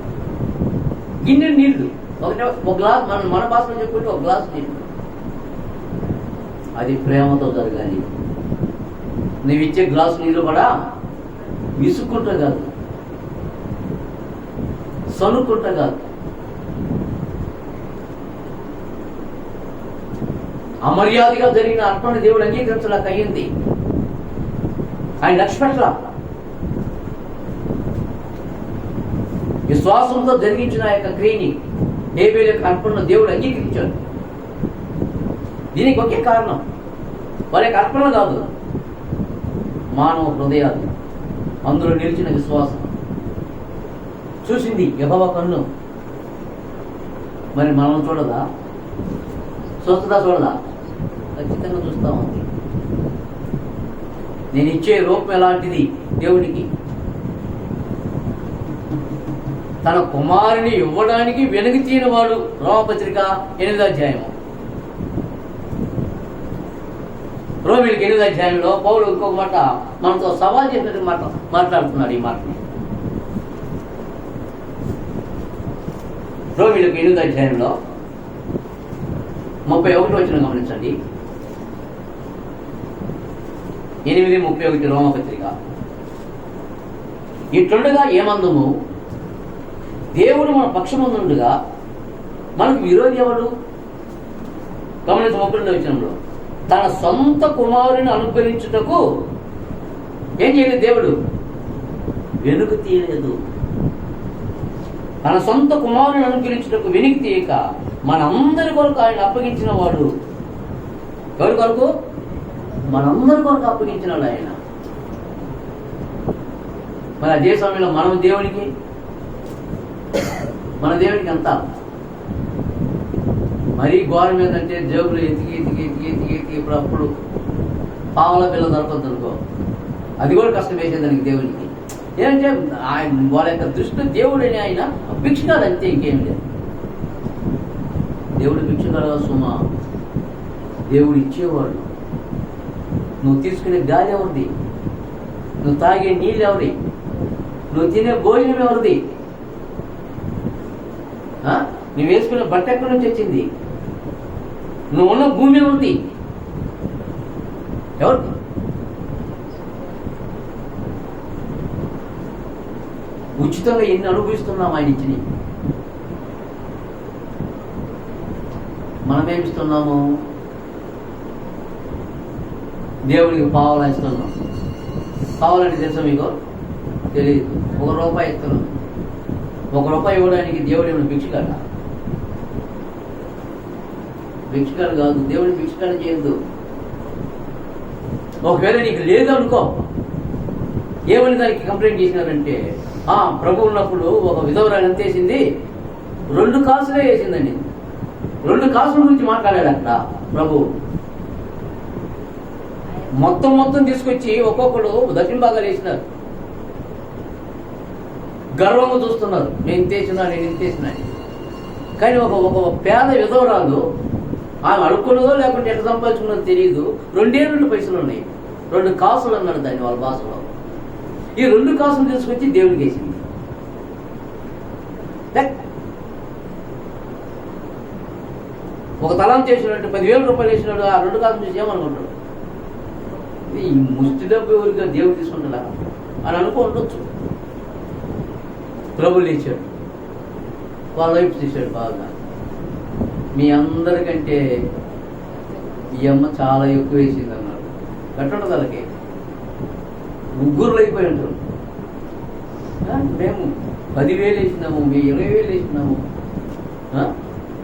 గిన్నెలు నీళ్లు, ఒక గ్లాస్, మన భాషలో చెప్పుకుంటే ఒక గ్లాసు నీళ్ళు. అది ప్రేమతో జరగాలి. నువ్వు ఇచ్చే గ్లాసు నీళ్ళు కూడా విసుక్కుంటా కాదు, సనుక్కుంటా కాదు, అమర్యాదగా జరిగిన అర్పణ దేవుడు అంగీకరించడానికి అయ్యింది. ఆయన లక్ష్యపెట్ల విశ్వాసంతో జరిగించిన ఆ యొక్క క్రియని, హేబేలు యొక్క అర్పణను దేవుడు అంగీకరించాడు. దీనికి ఒకే కారణం, వారి యొక్క అర్పణ కాదు, మానవ హృదయాలు, అందులో నిలిచిన విశ్వాసం. చూసింది యెహోవా కన్ను, మరి మనం చూడదా? చూస్తుందా? చూడదా? ఖచ్చితంగా చూస్తా ఉంది. నేను ఇచ్చే రూపం ఎలాంటిది దేవునికి? తన కుమారుని ఇవ్వడానికి వెనుక తీయని వాడు. రోమపత్రిక 8వ అధ్యాయము, రోమీయులకు 8వ అధ్యాయంలో పౌలు ఇంకొక మాట మనతో సవాల్ చేసినట్టు మాట్లాడుతున్నాడు. ఈ మాటని రోమీయులకు 8వ అధ్యాయంలో 31 వచనం గమనించండి. 8:31 రోమపత్రిక. ఇట్లుండగా ఏమందుము, దేవుడు మన పక్షమందుండగా మనకు విరోధి ఎవడు? గమనించ 32వ వచనంలో, తన సొంత కుమారుని అనుగ్రహించుటకు ఏం చేయలేదు దేవుడు? వెనుక తీయలేదు. తన సొంత కుమారుని అనుగ్రహించుటకు వెనుక తీయక మనందరి కొరకు ఆయన అప్పగించిన వాడు. ఎవరి కొరకు? మనందరి కొరకు అప్పగించినాడు ఆయన. మరి అదే సమయంలో మన దేవునికి ఎంత మరీ ఘోరం ఏంటంటే, జేబులు ఎతికి ఇప్పుడు అప్పుడు పావుల పిల్ల దొరకద్దు అనుకో, అది కూడా కష్టం వేసేదానికి దేవునికి. ఏంటంటే ఆయన వాళ్ళ యొక్క దృష్టిలో దేవుడని ఆయన భిక్షగాడు, అంతే, ఇంకేం లేదు. దేవుడు భిక్షగాడు సుమా, దేవుడు ఇచ్చేవాడు. నువ్వు తీసుకునే గాలి ఎవరిది? నువ్వు తాగే నీళ్ళు ఎవరి? నువ్వు తినే భోజనం ఎవరిది? నువ్వు వేసుకునే బట్ట ఎక్కడి నుంచి వచ్చింది? నువ్వు ఉన్న భూమి ఎవరిది? ఎవరికి? ఉచితంగా ఎన్ని అనుభవిస్తున్నాం ఆయన ఇచ్చి. మనమేమిస్తున్నాము? దేవుడికి పావలా ఇస్తున్నాం. పావాలంటే తెలుసా మీకు? తెలియదు. ₹1 ఇస్తున్నాం. ₹1 ఇవ్వడానికి దేవుడు ఏమైనా భిక్షగాడ? భిక్షగాడు కాదు. దేవుడిని భిక్షగాడు చేయొద్దు. ఒకవేళ నీకు లేదు అనుకో, ఏమని దానికి కంప్లైంట్ చేసినారంటే, ప్రభు ఉన్నప్పుడు ఒక విధవరాలు ఎంత వేసింది? 2 కాసులే వేసిందండి. 2 కాసుల గురించి మాట్లాడాడు అక్కడ ప్రభు. మొత్తం తీసుకొచ్చి ఒక్కొక్కడు దక్షిణ భాగాలు వేసినారు. గర్వంగా చూస్తున్నారు, నేను ఇంతేసినా. కానీ ఒక పేద విధవరాలు, ఆమె అడుక్కున్నదో లేకుంటే ఎట్లా సంపాదించుకున్నదో తెలియదు, 2 పైసలు ఉన్నాయి. 2 కాసులు అన్నాడు దాన్ని వాళ్ళ భాషలో. ఈ 2 కాసులు తీసుకొచ్చి దేవుడికి వేసింది. ఒక తలం చేసినట్టు ₹10,000 వేసినాడు, ఆ 2 కాసులు చూసి ఏమనుకుంటాడు? ఈ ముష్టి డబ్బు ఎవరిగా దేవుడు తీసుకుంటా అని అనుకో ఉండొచ్చు. ప్రభులు ఇచ్చాడు, వాళ్ళ వైపు తీశాడు బాగా. మీ అందరికంటే ఈ అమ్మ చాలా ఎక్కువ వేసింది అన్నాడు. పెట్టండి వాళ్ళకి 3 అయిపోయి ఉంటారు. మేము 10,000 వేసినాము, మేము 20,000 వేసినాము,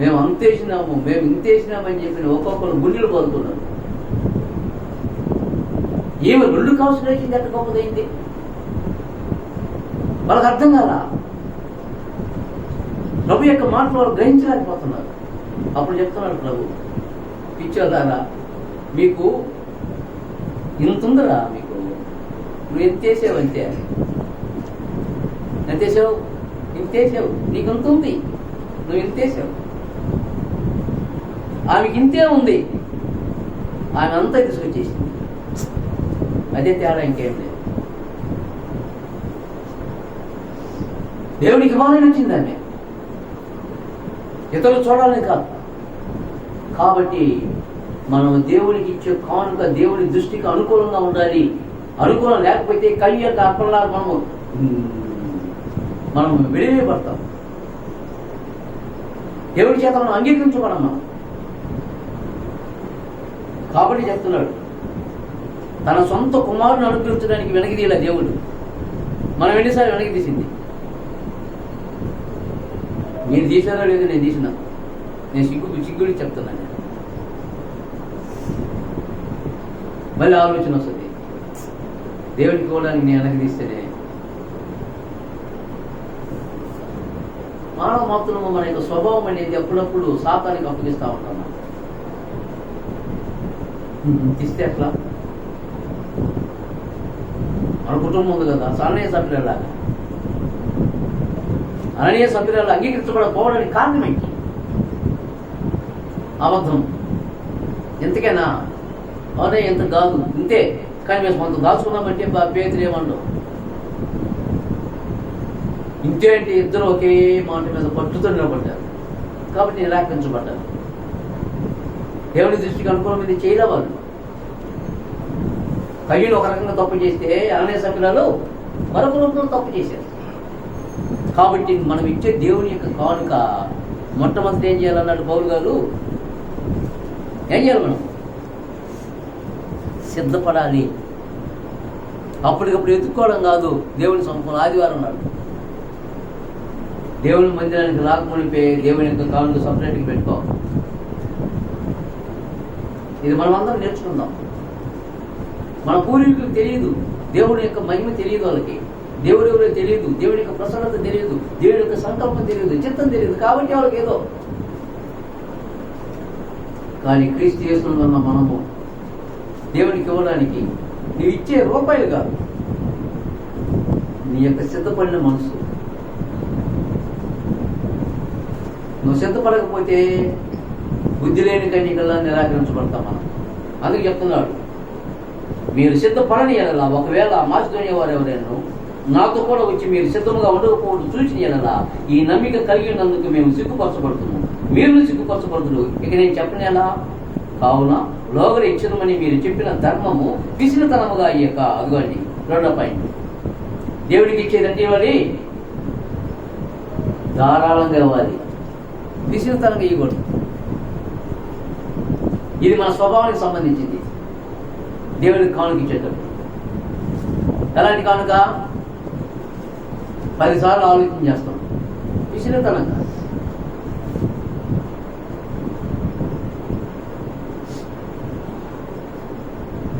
మేము అంత వేసినాము, మేము ఇంత వేసినామని చెప్పిన ఒక్కొక్కరు గుండెలు పోతున్నారు. ఏమి 2 కాసులు వేసింది ఎంత గొప్పదైంది? వాళ్ళకి అర్థం కాదా? ప్రభు యొక్క మాటలు వాళ్ళు గ్రహించలేకపోతున్నారు. అప్పుడు చెప్తున్నాడు ప్రభు, పిచ్చోదారా, మీకు ఇంత ఉందరా, మీకు నువ్వు ఎంత వేసావు అంతే. ఎంత వేసావు? ఇంత వేసావు. నీకు ఇంత ఉంది, నువ్వు ఇంత వేసావు. ఆమెకి ఇంతే ఉంది, ఆమె అంతా తీసుకొచ్చేసింది. అదే తేడా, ఇంకేం లేదు. దేవునికి ఇవ్వాలని వచ్చింది ఆమె, ఇతరులు చూడాలని కాదు. కాబట్టి మనం దేవునికి ఇచ్చే కానుక దేవుని దృష్టికి అనుకూలంగా ఉండాలి. అనుకూలం లేకపోతే కయ్య యొక్క అర్పణలా మనం విడివేయబడతాం. దేవుడి చేత మనం అంగీకరించబడం. కాబట్టి చెప్తున్నాడు, తన సొంత కుమారుని అనుగ్రహించడానికి వెనక్కి దేవుడు. మనం ఎన్నిసార్లు వెనక్కి తీసింది? మీరు తీసారో లేదు, నేను తీసిన. నేను సిగ్గుడి చెప్తున్నాను. మళ్ళీ ఆలోచన వస్తుంది, దేవుడికి ఇవ్వడానికి నేను వెనక్కి తీస్తేనే. మానవ మాత్రము మన యొక్క స్వభావం అనేది అప్పుడప్పుడు సాతానికి అప్పగిస్తూ ఉంటాం. తీస్తే ఎట్లా? మన కుటుంబం ఉంది కదా, అననీయ సభ్యురాలు అంగీకరించబడకపోవడానికి కారణం ఏంటి? అబద్ధం. ఎంతకైనా అదే ఎంత కాదు, ఇంతే. కానీ మేము కొంత దాచుకున్నామంటే పేతులు ఏమన్నా ఇంతే అంటే ఇద్దరు ఒకే మాట మీద పట్టుతో నిలబడ్డారు. కాబట్టి నిరాకరించబడ్డారు. దేవుని దృష్టికి అనుకూలమైంది చేయలే వాళ్ళు. కయ్యూలు ఒక రకంగా తప్పు చేస్తే అననీయ సభ్యురాలు మరొక రూపంలో తప్పు చేశారు. కాబట్టి మనం ఇచ్చే దేవుని యొక్క కానుక మొట్టమొదటి ఏం చేయాలన్నాడు పౌలు గారు? ఏం చేయాలి? మనం సిద్ధపడాలి. అప్పటికప్పుడు ఎత్తుక్కోవడం కాదు. దేవుని సంపూర్ణ ఆదివారం నాడు దేవుని మందిరానికి రాకమునిపే దేవుని యొక్క కానుక సపరేట్గా పెట్టుకో. ఇది మనం అందరం నేర్చుకుందాం. మన పూర్వీకులకు తెలియదు, దేవుని యొక్క మహిమ తెలియదు, వాళ్ళకి దేవుడు ఎవరో తెలియదు, దేవుడి యొక్క ప్రసన్నత తెలియదు, దేవుడి యొక్క సంకల్పం తెలియదు, చిత్తం తెలియదు. కాబట్టి వాళ్ళకి ఏదో. కానీ క్రీస్తు యేసునందున్న మనము దేవునికి ఇవ్వడానికి నువ్వు ఇచ్చే రూపాయలు కాదు, నీ యొక్క సిద్ధపడిన మనసు. నువ్వు సిద్ధపడకపోతే బుద్ధి లేని కన్యకల్లా నిరాకరించబడతాం మనం. అందుకు చెప్తున్నాడు, మీరు సిద్ధపడని ఎడలా ఒకవేళ మాసిదోనియ వారు ఎవరైనా నాతో కూడా వచ్చి మీరు సిద్ధముగా ఉండకపోవడం చూసిన ఎడలా ఈ నమ్మిక కలిగినందుకు మేము సిగ్గుపరచబడుతున్నాం, మీరు సిగ్గుపరచబడుతున్నావు. ఇక నేను చెప్పను ఎలా? కావున లోగడ ఇచ్చినమని మీరు చెప్పిన ధర్మము పిసినతనముగా అయ్యాక. అదిగోండి రెండో పాయింట్. దేవుడికి ఇచ్చేదంటే ఇవ్వాలి, ధారాళంగా ఇవ్వాలి, పిసినతనంగా ఇవ్వకూడదు. ఇది మన స్వభావానికి సంబంధించింది. దేవుడికి కానుక ఇచ్చేటప్పుడు ఎలాంటి కానుక? 10 సార్లు ఆలోచన చేస్తాం, పిసినతనంగా.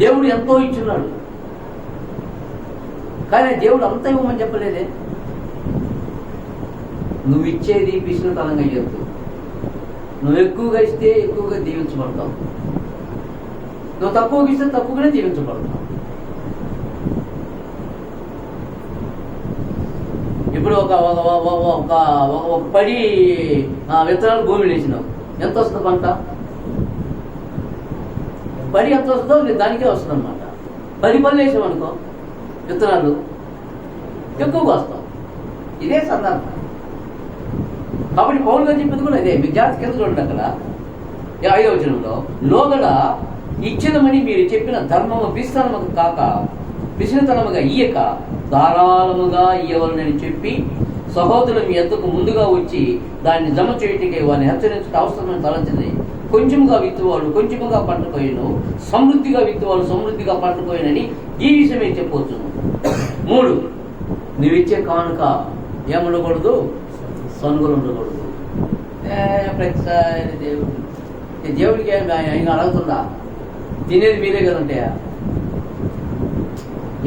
దేవుడు ఎంతో ఇచ్చున్నాడు, కానీ దేవుడు అంతా ఇవ్వమని చెప్పలేదే. నువ్వు ఇచ్చేది పిసినతనంగా ఇవ్వద్దు. నువ్వు ఎక్కువగా ఇస్తే ఎక్కువగా దీవించబడతావు, నువ్వు తక్కువగా ఇస్తే తక్కువగానే దీవించబడతావు. ఇప్పుడు ఒక పడి విత్తనాలు భూమిలో వేసినావు, ఎంత వస్తుంది పంట? పడి ఎంత వస్తుందో దానికే వస్తుంది అనమాట. 10 పళ్ళు వేసామనుకో విత్తనాలు, ఎక్కువగా వస్తాం. ఇదే సందర్భం. కాబట్టి పౌలు గారు చెప్పింది కూడా అదే. మీకు జాగ్రత్త కింద చూడండి, అక్కడ 5వ వచనంలో, లోగడ ఇచ్చినమని మీరు చెప్పిన ధర్మము పిసినతనముగా కాక పిసినతనముగా ఇయ్యక ధారాళముగా ఇయ్యవలనని చెప్పి సహోదరులు మీ ఎద్దకు ముందుగా వచ్చి దాన్ని జమ చేయటికి వారిని హెచ్చరించడం అవసరమని తలంచింది. కొంచెముగా విత్తువాళ్ళు కొంచెముగా పంటపోయిను, సమృద్ధిగా విత్తువాళ్ళు సమృద్ధిగా పంటపోయినని ఈ విషయమే చెప్పవచ్చు. 3, నువ్వు ఇచ్చే కానుక ఏముండకూడదు? సనుగులు ఉండకూడదు. ప్రతిసారి దేవుడికి ఆయన అడుగుతుందా? తినేది మీరే కదంటే.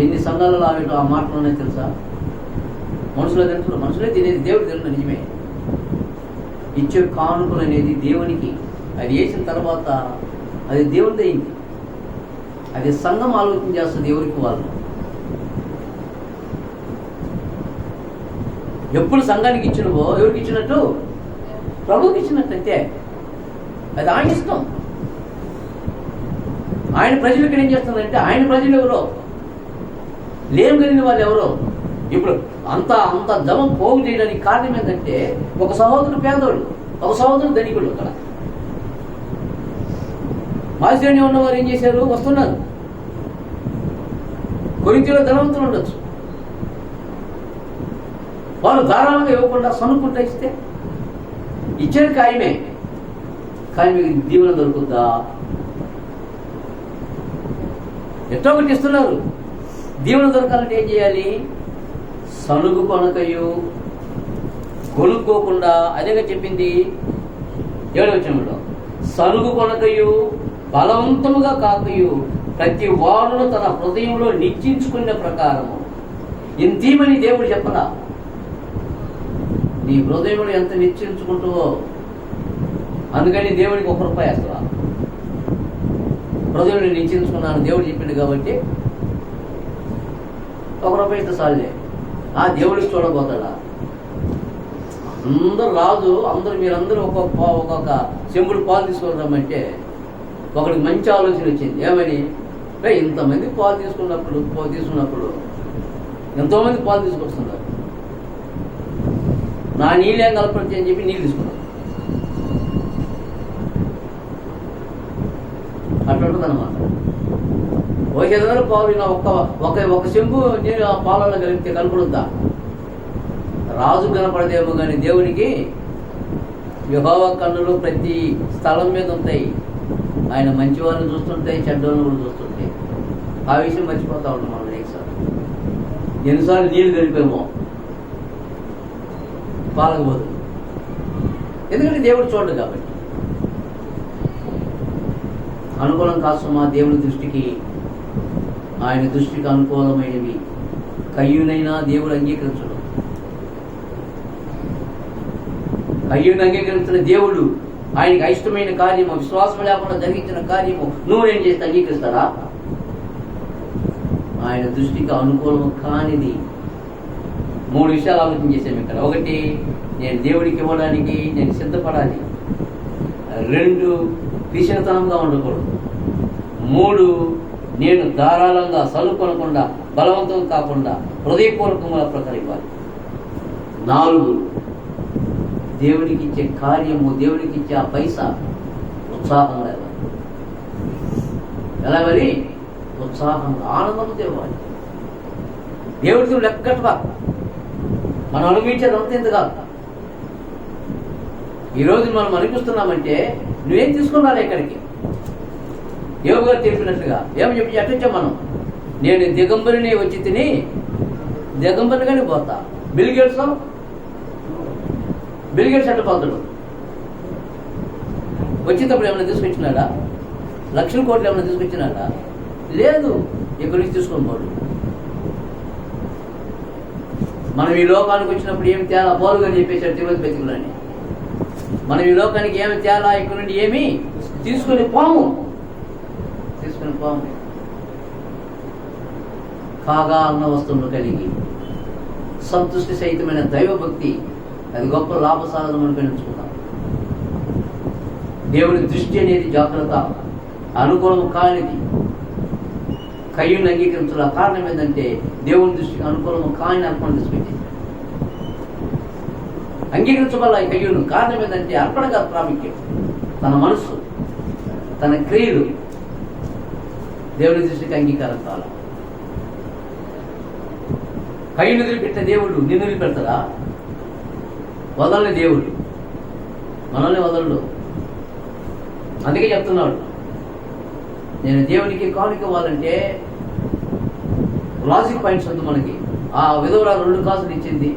ఎన్ని సంఘాలలో ఆ మాటలు ఉన్నాయి తెలుసా? మనుషులు తింటున్నారు, మనుషులే తినేది, దేవుడు తింటున్నారు. నిజమే. ఇచ్చే కానుకలు అనేది దేవునికి, అది వేసిన తర్వాత అది దేవుడిది అయింది. అది సంఘం ఆలోచన చేస్తుంది ఎవరికి వాళ్ళు. ఎప్పుడు సంఘానికి ఇచ్చినవో ఎవరికి ఇచ్చినట్టు? ప్రభువుకి ఇచ్చినట్టు అంతే. అది ఆయన ఇష్టం. ఆయన ప్రజలు ఇక్కడ ఏం చేస్తుందంటే, ఆయన ప్రజలు ఎవరో లేరు కలిగిన వాళ్ళు ఎవరో. ఇప్పుడు అంత జమం పోగు చేయడానికి కారణం ఏంటంటే, ఒక సహోదరుడు పేదోడు, ఒక సహోదరుడు ధనికుడు. అక్కడ మాసిడోనియా ఉన్నవారు ఏం చేశారు? వస్తున్నారు. కొరింథీయులో ధనవంతులు ఉండొచ్చు, వాళ్ళు ధారాళంగా ఇవ్వకుండా సనుక్కుంటా ఇస్తే ఇచ్చేది ఖాయమే, కానీ మీకు దీవెన దొరుకుద్దా? ఎట్టో ఒకటి ఇస్తున్నారు. దీవెన దొరకాలంటే ఏం చేయాలి? సనుగు కొనకయు కొనుక్కోకుండా, అదేగా చెప్పింది 7వ వచనంలో, సనుగు కొనకయు బలవంతముగా కాకయు ప్రతి వాడును తన హృదయంలో నిశ్చయించుకున్న ప్రకారము. ఇంతీమని దేవుడు చెప్పలా? నీ హృదయంలో ఎంత నిశ్చయించుకుంటావో అందుకని దేవుడికి 1 రూపాయి వేస్తావా? హృదయంలో నిశ్చయించుకున్నాను దేవుడు చెప్పిండు కాబట్టి 1 రూపాయి ఇస్తే సాలే. ఆ దేవుడికి చూడబోతాడా? అందరూ రాజు, మీరందరూ ఒక్కొక్క చెంబుడు పాలు తీసుకొని రమ్మంటే ఒకడికి మంచి ఆలోచన వచ్చింది. ఏమని? ఇంతమంది పాలు తీసుకున్నప్పుడు ఎంతోమంది పాలు తీసుకొస్తున్నారు, నా నీళ్ళేం కలపచ్చు అని చెప్పి నీళ్ళు తీసుకున్నారు. అట్లా ఉంటుందన్నమాట. పోసేదారు పాలు ఒక చెంబు నేను ఆ పాలలో కలిపితే కలుపుడుద్దా? రాజు కనపడదేమో కానీ దేవునికి యెహోవా కన్నులు ప్రతి స్థలం మీద ఉంటాయి. ఆయన మంచి వాళ్ళని చూస్తుంటాయి, చెడ్డవాళ్ళని కూడా చూస్తుంటాయి. ఆ విషయం మర్చిపోతా ఉంటాం మనం. ఎన్నిసార్లు నీళ్ళు కలిపామో పాలకపోదు, ఎందుకంటే దేవుడు చూడడు కాబట్టి. అనుకూలం కాసుమా దేవుని దృష్టికి, ఆయన దృష్టికి అనుకూలమైనవి కయ్యూనైనా దేవుడు అంగీకరించడు. కయ్యూని అంగీకరించిన దేవుడు ఆయనకి ఇష్టమైన కార్యము, విశ్వాసం లేకుండా జరిగించిన కార్యము నువ్వేం చేస్తే అంగీకరిస్తాడా? ఆయన దృష్టికి అనుకూలం కానిది 3 విషయాలు ఆలోచన చేశాము ఇక్కడ. 1, నేను దేవుడికి ఇవ్వడానికి నేను సిద్ధపడాలి. 2, పిసినతనంగా ఉండకూడదు. 3, నేను ధారాళంగా సనుకొనకుండా బలవంతం కాకుండా హృదయపూర్వకంగా ప్రకారం ఇవ్వాలి. 4, దేవుడికి ఇచ్చే కార్యము, దేవుడికి ఇచ్చే ఆ పైసా ఉత్సాహంగా ఇవ్వాలి. ఎలా మరి? ఉత్సాహంగా, ఆనందము తేవాలి. దేవుడితో లెక్కట్టుగా మనం అనుభవించేది అంత ఇంత కాదు. ఈరోజు మనం అనిపిస్తున్నామంటే నువ్వేం తీసుకున్నారా ఇక్కడికి? యోగు గారు తెలిపినట్లుగా ఏమని చెప్పి ఎట్టొచ్చాం మనం? నేను దిగంబరిని వచ్చి తిని దిగంబరిగానే పోతా. బిల్ గేట్స్ ఎట్ట పోతాడు? వచ్చేటప్పుడు ఏమైనా తీసుకొచ్చినాడా? లక్షల కోట్లు ఏమైనా తీసుకొచ్చినాడా? లేదు. ఇక్కడి నుంచి తీసుకొని పోడు. మనం ఈ లోకానికి వచ్చినప్పుడు ఏమి తేలా పోలుగా చెప్పేశాడు తిరుపతి బతికులని. మనం ఈ లోకానికి ఏమి తేలా, ఇక్కడ నుండి ఏమి తీసుకుని పోము. కాగా అన్న వస్తువును కలిగి సంతుష్టి సహితమైన దైవభక్తి, అది గొప్ప లాభసాధనం అనుకుని ఎంచుకుంటాం. దేవుని దృష్టి అనేది జాగ్రత్త, అనుకూలం కానిది. కయ్యూని అంగీకరించాల కారణం ఏంటంటే దేవుని దృష్టికి అనుకూలం కాని అర్పణ తీసుకొచ్చింది. అంగీకరించబల్ల ఈ కయ్యూను కారణం ఏంటంటే అర్పణ కాదు ప్రాముఖ్యం. తన మనస్సు, తన క్రియలు దేవుని దృష్టికి అంగీకారం కావాలి. కయ్యూని వదిలిపెట్టిన దేవుడు నిన్ను వదిలిపెడతాడా? వదలని దేవుడు మనల్ని వదలడు. అందుకే చెప్తున్నాడు, నేను దేవునికి కానుక ఇవ్వాలంటే లాజిక్ పాయింట్స్ వద్దు మనకి. ఆ విధవరాలు 2 కాసులు ఇచ్చింది,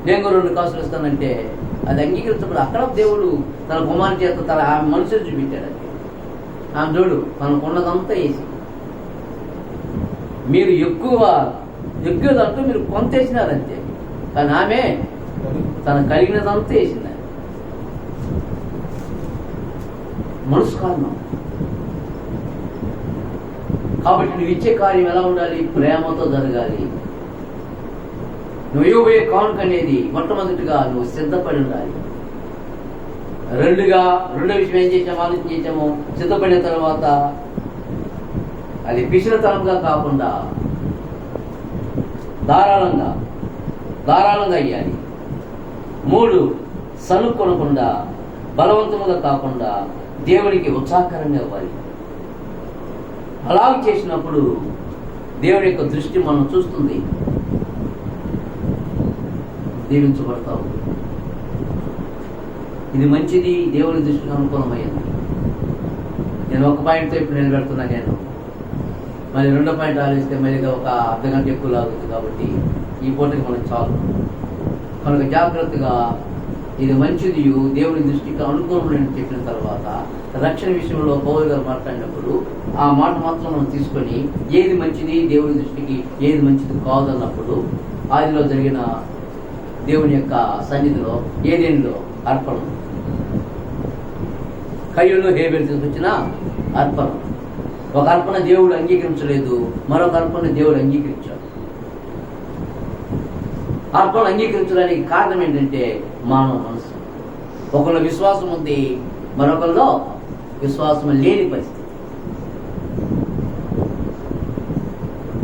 నేను 2 కాసులు ఇస్తానంటే అది అంగీకరించబడి అక్కడ దేవుడు తన కుమారుని చేత తన ఆమె మనసుని చూపించాడు. అది ఆమె చూడు తనకున్నదంతా వేసి, మీరు ఎక్కువ దాంట్లో మీరు కొంత వేసినారంతే, కానీ ఆమె తన కలిగినదంతా వేసింది. మనసు కారణం. కాబట్టి నువ్వు ఇచ్చే కార్యం ఎలా ఉండాలి? ప్రేమతో జరగాలి. నువ్వు ఇవ్వబోయే కానుక అనేది మొట్టమొదటిగా నువ్వు సిద్ధపడి ఉండాలి. రెండో విషయం ఏం చేసాము, ఆలోచన చేసాము. సిద్ధపడిన తర్వాత అది పిసినతనంగా కాకుండా ధారాళంగా ఇవ్వాలి. 3 సనుక్కొనకుండా బలవంతముగా కాకుండా దేవునికి ఉత్సాహకరంగా ఇవ్వాలి. అలాగ చేసినప్పుడు దేవుడి యొక్క దృష్టి మనం చూస్తుంది, దీవించబడతావు. ఇది మంచిది, దేవుని దృష్టికి అనుకూలమైంది. నేను ఒక పాయింట్తో ఇప్పుడు నిలబెడుతున్నా. నేను మరి 2వ పాయింట్ ఆలోచిస్తే మరిగా ఒక అర్ధగంట ఎక్కువ లాగుతుంది. కాబట్టి ఈ పూటకి మనకు చాలు. కనుక జాగ్రత్తగా ఇది మంచిది, దేవుని దృష్టికి అనుకూలమైన చెప్పిన తర్వాత రక్షణ విషయంలో పౌలు గారు మాట్లాడినప్పుడు ఆ మాట మాత్రం మనం తీసుకొని ఏది మంచిది దేవుని దృష్టికి, ఏది మంచిది కాదన్నప్పుడు ఆదిలో జరిగిన దేవుని యొక్క సన్నిధిలో ఏదేనిలో అర్పణ, కయ్యూను హేబెలు తీసుకొచ్చిన అర్పణ. ఒక అర్పణ దేవుడు అంగీకరించలేదు, మరొక అర్పణ దేవుడు అంగీకరించాడు. అర్పణ అంగీకరించడానికి కారణం ఏంటంటే మానవ మనసు. ఒకరిలో విశ్వాసం ఉంది, మరొకరిలో విశ్వాసం లేని పరిస్థితి.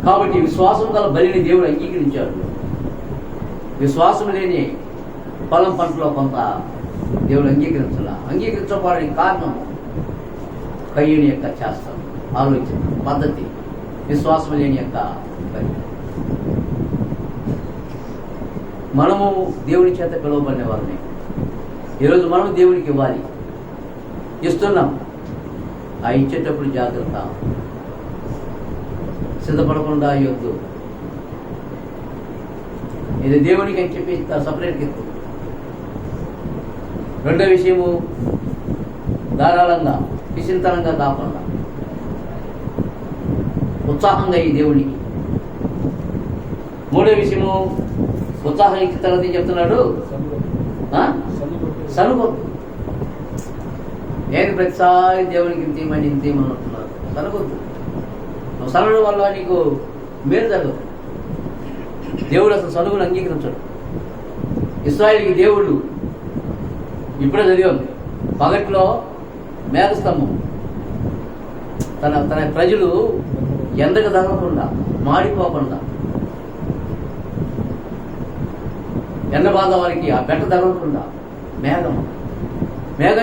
కాబట్టి విశ్వాసం గల బలిని దేవుడు అంగీకరించాడు. విశ్వాసం లేని పొలం పంటలో కొంత దేవుడు అంగీకరించకపోవడానికి కారణం కయ్యూని యొక్క చేష్టం, ఆలోచన, పద్ధతి, విశ్వాసం లేని యొక్క బలి. మనము దేవుని చేత పిలువబడిన వారిని. ఈరోజు మనం దేవునికి ఇవ్వాలి, ఇస్తున్నాం. ఆ ఇచ్చేటప్పుడు జాగ్రత్త, సిద్ధపడకుండా ఇవ్వద్దు. ఇది దేవునికి అని చెప్పి సపరేట్గా ఇస్తుంది. రెండో విషయము, ధారాళంగా పిసింతనంగా కాకుండా ఉత్సాహంగా ఈ దేవునికి. మూడో విషయము, ఉత్సాహం ఇచ్చిన తర్వాత ఏం చెప్తున్నాడు? సనుగొద్దు. నేను ప్రతిసారి దేవునికి ఇంతేమని అంటున్నారు. సనుగొద్దు. నువ్వు సనుగడం వల్ల నీకు మేలు జరగదు. దేవుడు అసలు సనుగును అంగీకరించడు. ఇశ్రాయేలుకి దేవుడు ఇప్పుడే చదివాం, పగట్లో మేఘస్తంభం తన ప్రజలు ఎండకు తగలకుండా, మాడిపోకుండా, ఎండ బాధ వారికి ఆ బెట్ట తగలకుండా మేఘం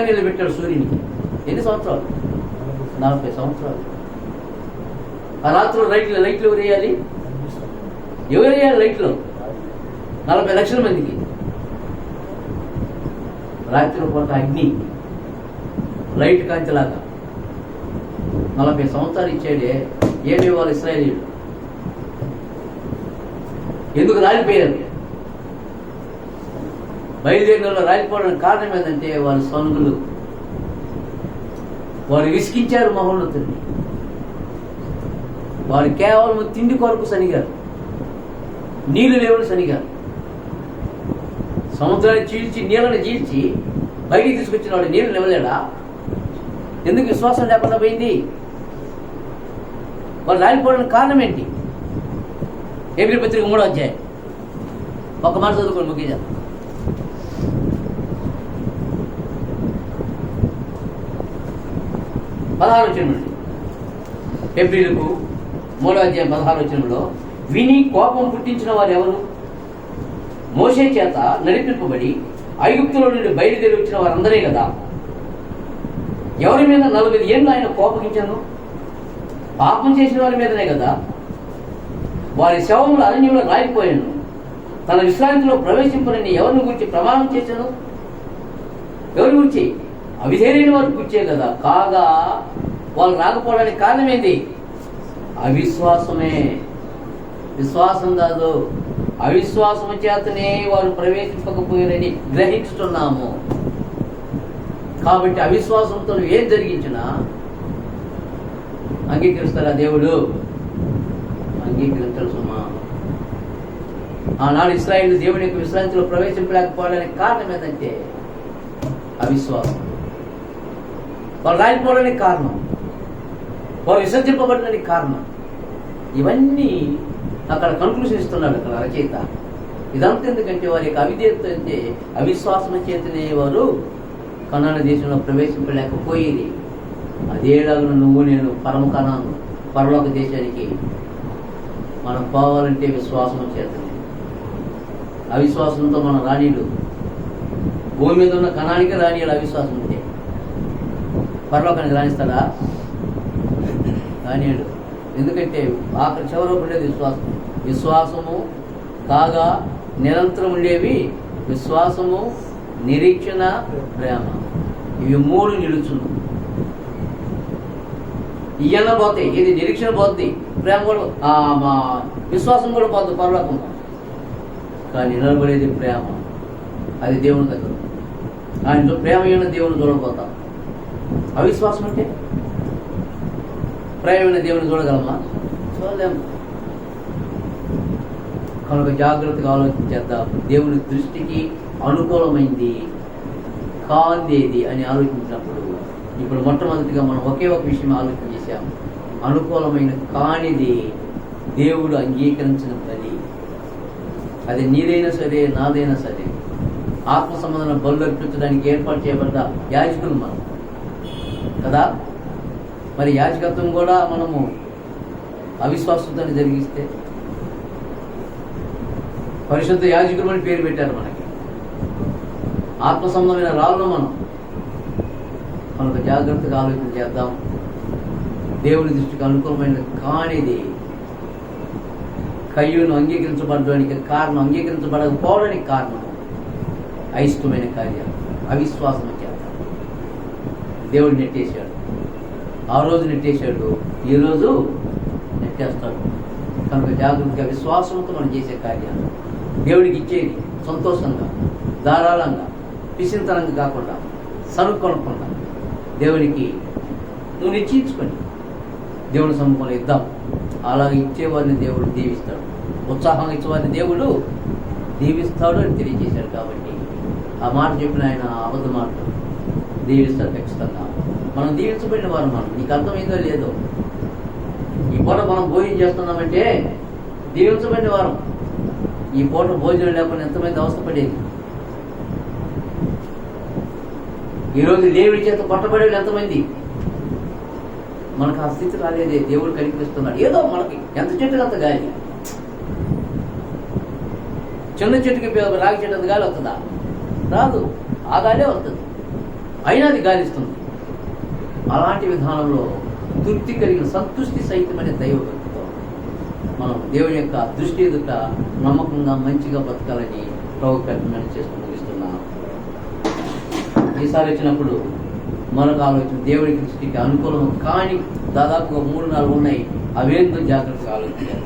నీళ్ళు పెట్టాడు సూర్యునికి. ఎన్ని సంవత్సరాలు? 40 సంవత్సరాలు. ఆ రాత్రులు లైట్లు ఎవరు వేయాలి? లైట్లు 40 లక్షల మందికి. రాత్రి పూట అగ్ని లైట్ కాంతిలాగా 40 సంవత్సరాలు ఇచ్చాడే. ఏమి వాళ్ళు ఇశ్రాయేలీయులు ఎందుకు రాలిపోయారు? బయలుదేరిలో రాలిపోవడానికి కారణం ఏంటంటే వాళ్ళ సనుగులు. వారు విసిగించారు మహోన్నతుడిని. వారు కేవలం తిండి కొరకు సనిగారు, నీళ్లు లేవని సనిగారు. సముద్రాన్ని చీల్చి నీళ్ళని చీల్చి బయటికి తీసుకొచ్చిన వాడు నీళ్ళు నివ్వలేడా? ఎందుకు విశ్వాసం లేకుండా పోయింది? వాళ్ళు రాలిపోవడానికి కారణం ఏంటి? ఏప్రిల్ పత్రిక 3వ అధ్యాయం ఒక మాట చదువుకోండి, ముఖ్యంగా 16వ వచనం. ఏప్రిల్కు 3వ అధ్యాయం 16వ వచనంలో, విని కోపం పుట్టించిన వారు ఎవరు? మోషే చేత నడిపింపబడి ఐగుప్తులో నుండి బయలుదేరి వచ్చిన వారందరే కదా. ఎవరి మీద 40 ఏళ్ళు ఆయన కోపగించాను? పాపం చేసిన వారి మీదనే కదా. వారి శవములు అరణ్యంలో రాలిపోయాను. తన విశ్రాంతిలో ప్రవేశింపనని ఎవరిని గురించి ప్రమాణం చేశాను? ఎవరి గురించి? అవిధేయులైన వారి గురించే కదా. కాగా వాళ్ళు రాకపోవడానికి కారణం ఏంది? అవిశ్వాసమే. విశ్వాసం కాదు, అవిశ్వాసము చేతనే వారు ప్రవేశింపకపోయారని గ్రహించుతున్నాము. కాబట్టి అవిశ్వాసంతో నువ్వు ఏం జరిగించినా అంగీకరిస్తారా దేవుడు? అంగీకరించరు సుమా. ఆనాడు ఇశ్రాయేలు దేవుని యొక్క విశ్రాంతిలో ప్రవేశింపలేకపోవడానికి కారణం ఏంటంటే అవిశ్వాసం. వాళ్ళు రాలిపోవడానికి కారణం, వారు విసర్జింపబడడానికి కారణం. ఇవన్నీ అక్కడ కన్క్లూషన్ ఇస్తున్నాడు అక్కడ రచయిత. ఇదంతా ఎందుకంటే వారి యొక్క అవిధేయత అంటే అవిశ్వాసం చేతనే వారు కనాను దేశంలో ప్రవేశింపలేకపోయేది. అదేలాగా నువ్వు నేను పరలోక దేశానికి మనం పోవాలంటే విశ్వాసం చేతనే. అవిశ్వాసంతో మనం రానీడు. భూమి మీద ఉన్న కణానికి రానియాడు. అవిశ్వాసం ఉంటే పరలోకానికి రాణిస్తాడా? రానియాడు. ఎందుకంటే ఆఖరి చివరకు ఉండేది విశ్వాసం. విశ్వాసము కాగా నిరంతరం ఉండేవి విశ్వాసము, నిరీక్షణ, ప్రేమ. ఇవి 3 నిలుచును. ఇయ్యన పోతాయి. ఇది నిరీక్షణ పోతుంది, ప్రేమ కూడా, మా విశ్వాసం కూడా పోతుంది పరలోకం. కానీ నిలబడేది ప్రేమ. అది దేవుని దగ్గర. ఆయనతో ప్రేమ అయిన దేవుని చూడకపోతాం. అవిశ్వాసం అంటే ప్రేమైన దేవుని చూడగలమా? చూడలేము. కనుక జాగ్రత్తగా ఆలోచించేద్దాం. దేవుని దృష్టికి అనుకూలమైంది కాందేది అని ఆలోచించినప్పుడు ఇప్పుడు మొట్టమొదటిగా మనం ఒకే ఒక విషయం ఆలోచన చేశాము. అనుకూలమైన కానిది దేవుడు అంగీకరించిన బలి. అది నీదైనా సరే, నాదైనా సరే, ఆత్మ సంబంధమైన బలు అర్పించడానికి ఏర్పాటు చేయబడ్డ యాజకులు మనం కదా. మరి యాజకత్వం కూడా మనము అవిశ్వాసంతో జరిగిస్తే పరిశుద్ధ యాజకులు అని పేరు పెట్టారు మనకి. ఆత్మ సంబంధమైన రాళ్ళు మనం మనకు జాగ్రత్తగా ఆలోచన చేద్దాం. దేవుని దృష్టికి అనుకూలమైన కానిది కయ్యూను అంగీకరించబడడానికి కారణం, అంగీకరించబడకపోవడానికి కారణం అయిష్టమైన కార్యాలు, అవిశ్వాసం చేద్దాం. దేవుడు నెట్టేశాడు. ఆ రోజు నెట్టేశాడు, ఈరోజు నెట్టేస్తాడు. కనుక జాగ్రత్తగా విశ్వాసంతో మనం చేసే కార్యాలు దేవుడికి ఇచ్చేది సంతోషంగా, ధారాళంగా, పిసింతనంగా కాకుండా, సనుక్కొనకుండా దేవునికి నువ్వు నిశ్చయించుకొని దేవుని సమ్ముఖంలో ఇద్దాం. అలాగే ఇచ్చేవారిని దేవుడు దీవిస్తాడు. ఉత్సాహంగా ఇచ్చేవారిని దేవుడు దీవిస్తాడు అని తెలియజేశాడు. కాబట్టి ఆ మాట చెప్పిన ఆయన అబద్ధ మాటలు దీవిస్తాడు ఖచ్చితంగా. మనం దీవించబడిన వారు. మనం నీకు అర్థమైందో లేదో, ఈ పూట మనం భోజనం చేస్తున్నామంటే దీవించబడిన వారం. ఈ పూట భోజనం లేకుండా ఎంతమంది అవస్థపడేది. ఈరోజు దేవుడి చేత కొట్టబడేది ఎంతమంది. మనకు ఆ స్థితి రాలేదే. దేవుడు కనిపిస్తున్నాడు. ఏదో మనకి ఎంత చెట్టుకి అంత గాలి. చిన్న చెట్టుకి రాగి చెట్టు అంత గాలి వస్తుందా? రాదు. ఆ గాలే వస్తుంది, అయినా అది గాలిస్తుంది. అలాంటి విధానంలో తృప్తి కలిగిన సంతృష్టి సహితమైన దైవభక్తితో మనం దేవుని యొక్క దృష్టి ఎదుట నమ్మకంగా మంచిగా బతకాలని ప్రభు ప్రకటన చేస్తూ ముగిస్తున్నాను. ఈసారి వచ్చినప్పుడు మరొక ఆలోచన, దేవుడి దృష్టికి అనుకూలం కానీ దాదాపుగా 3-4 ఉన్నాయి. అవేందో జాగ్రత్తగా ఆలోచించాలి.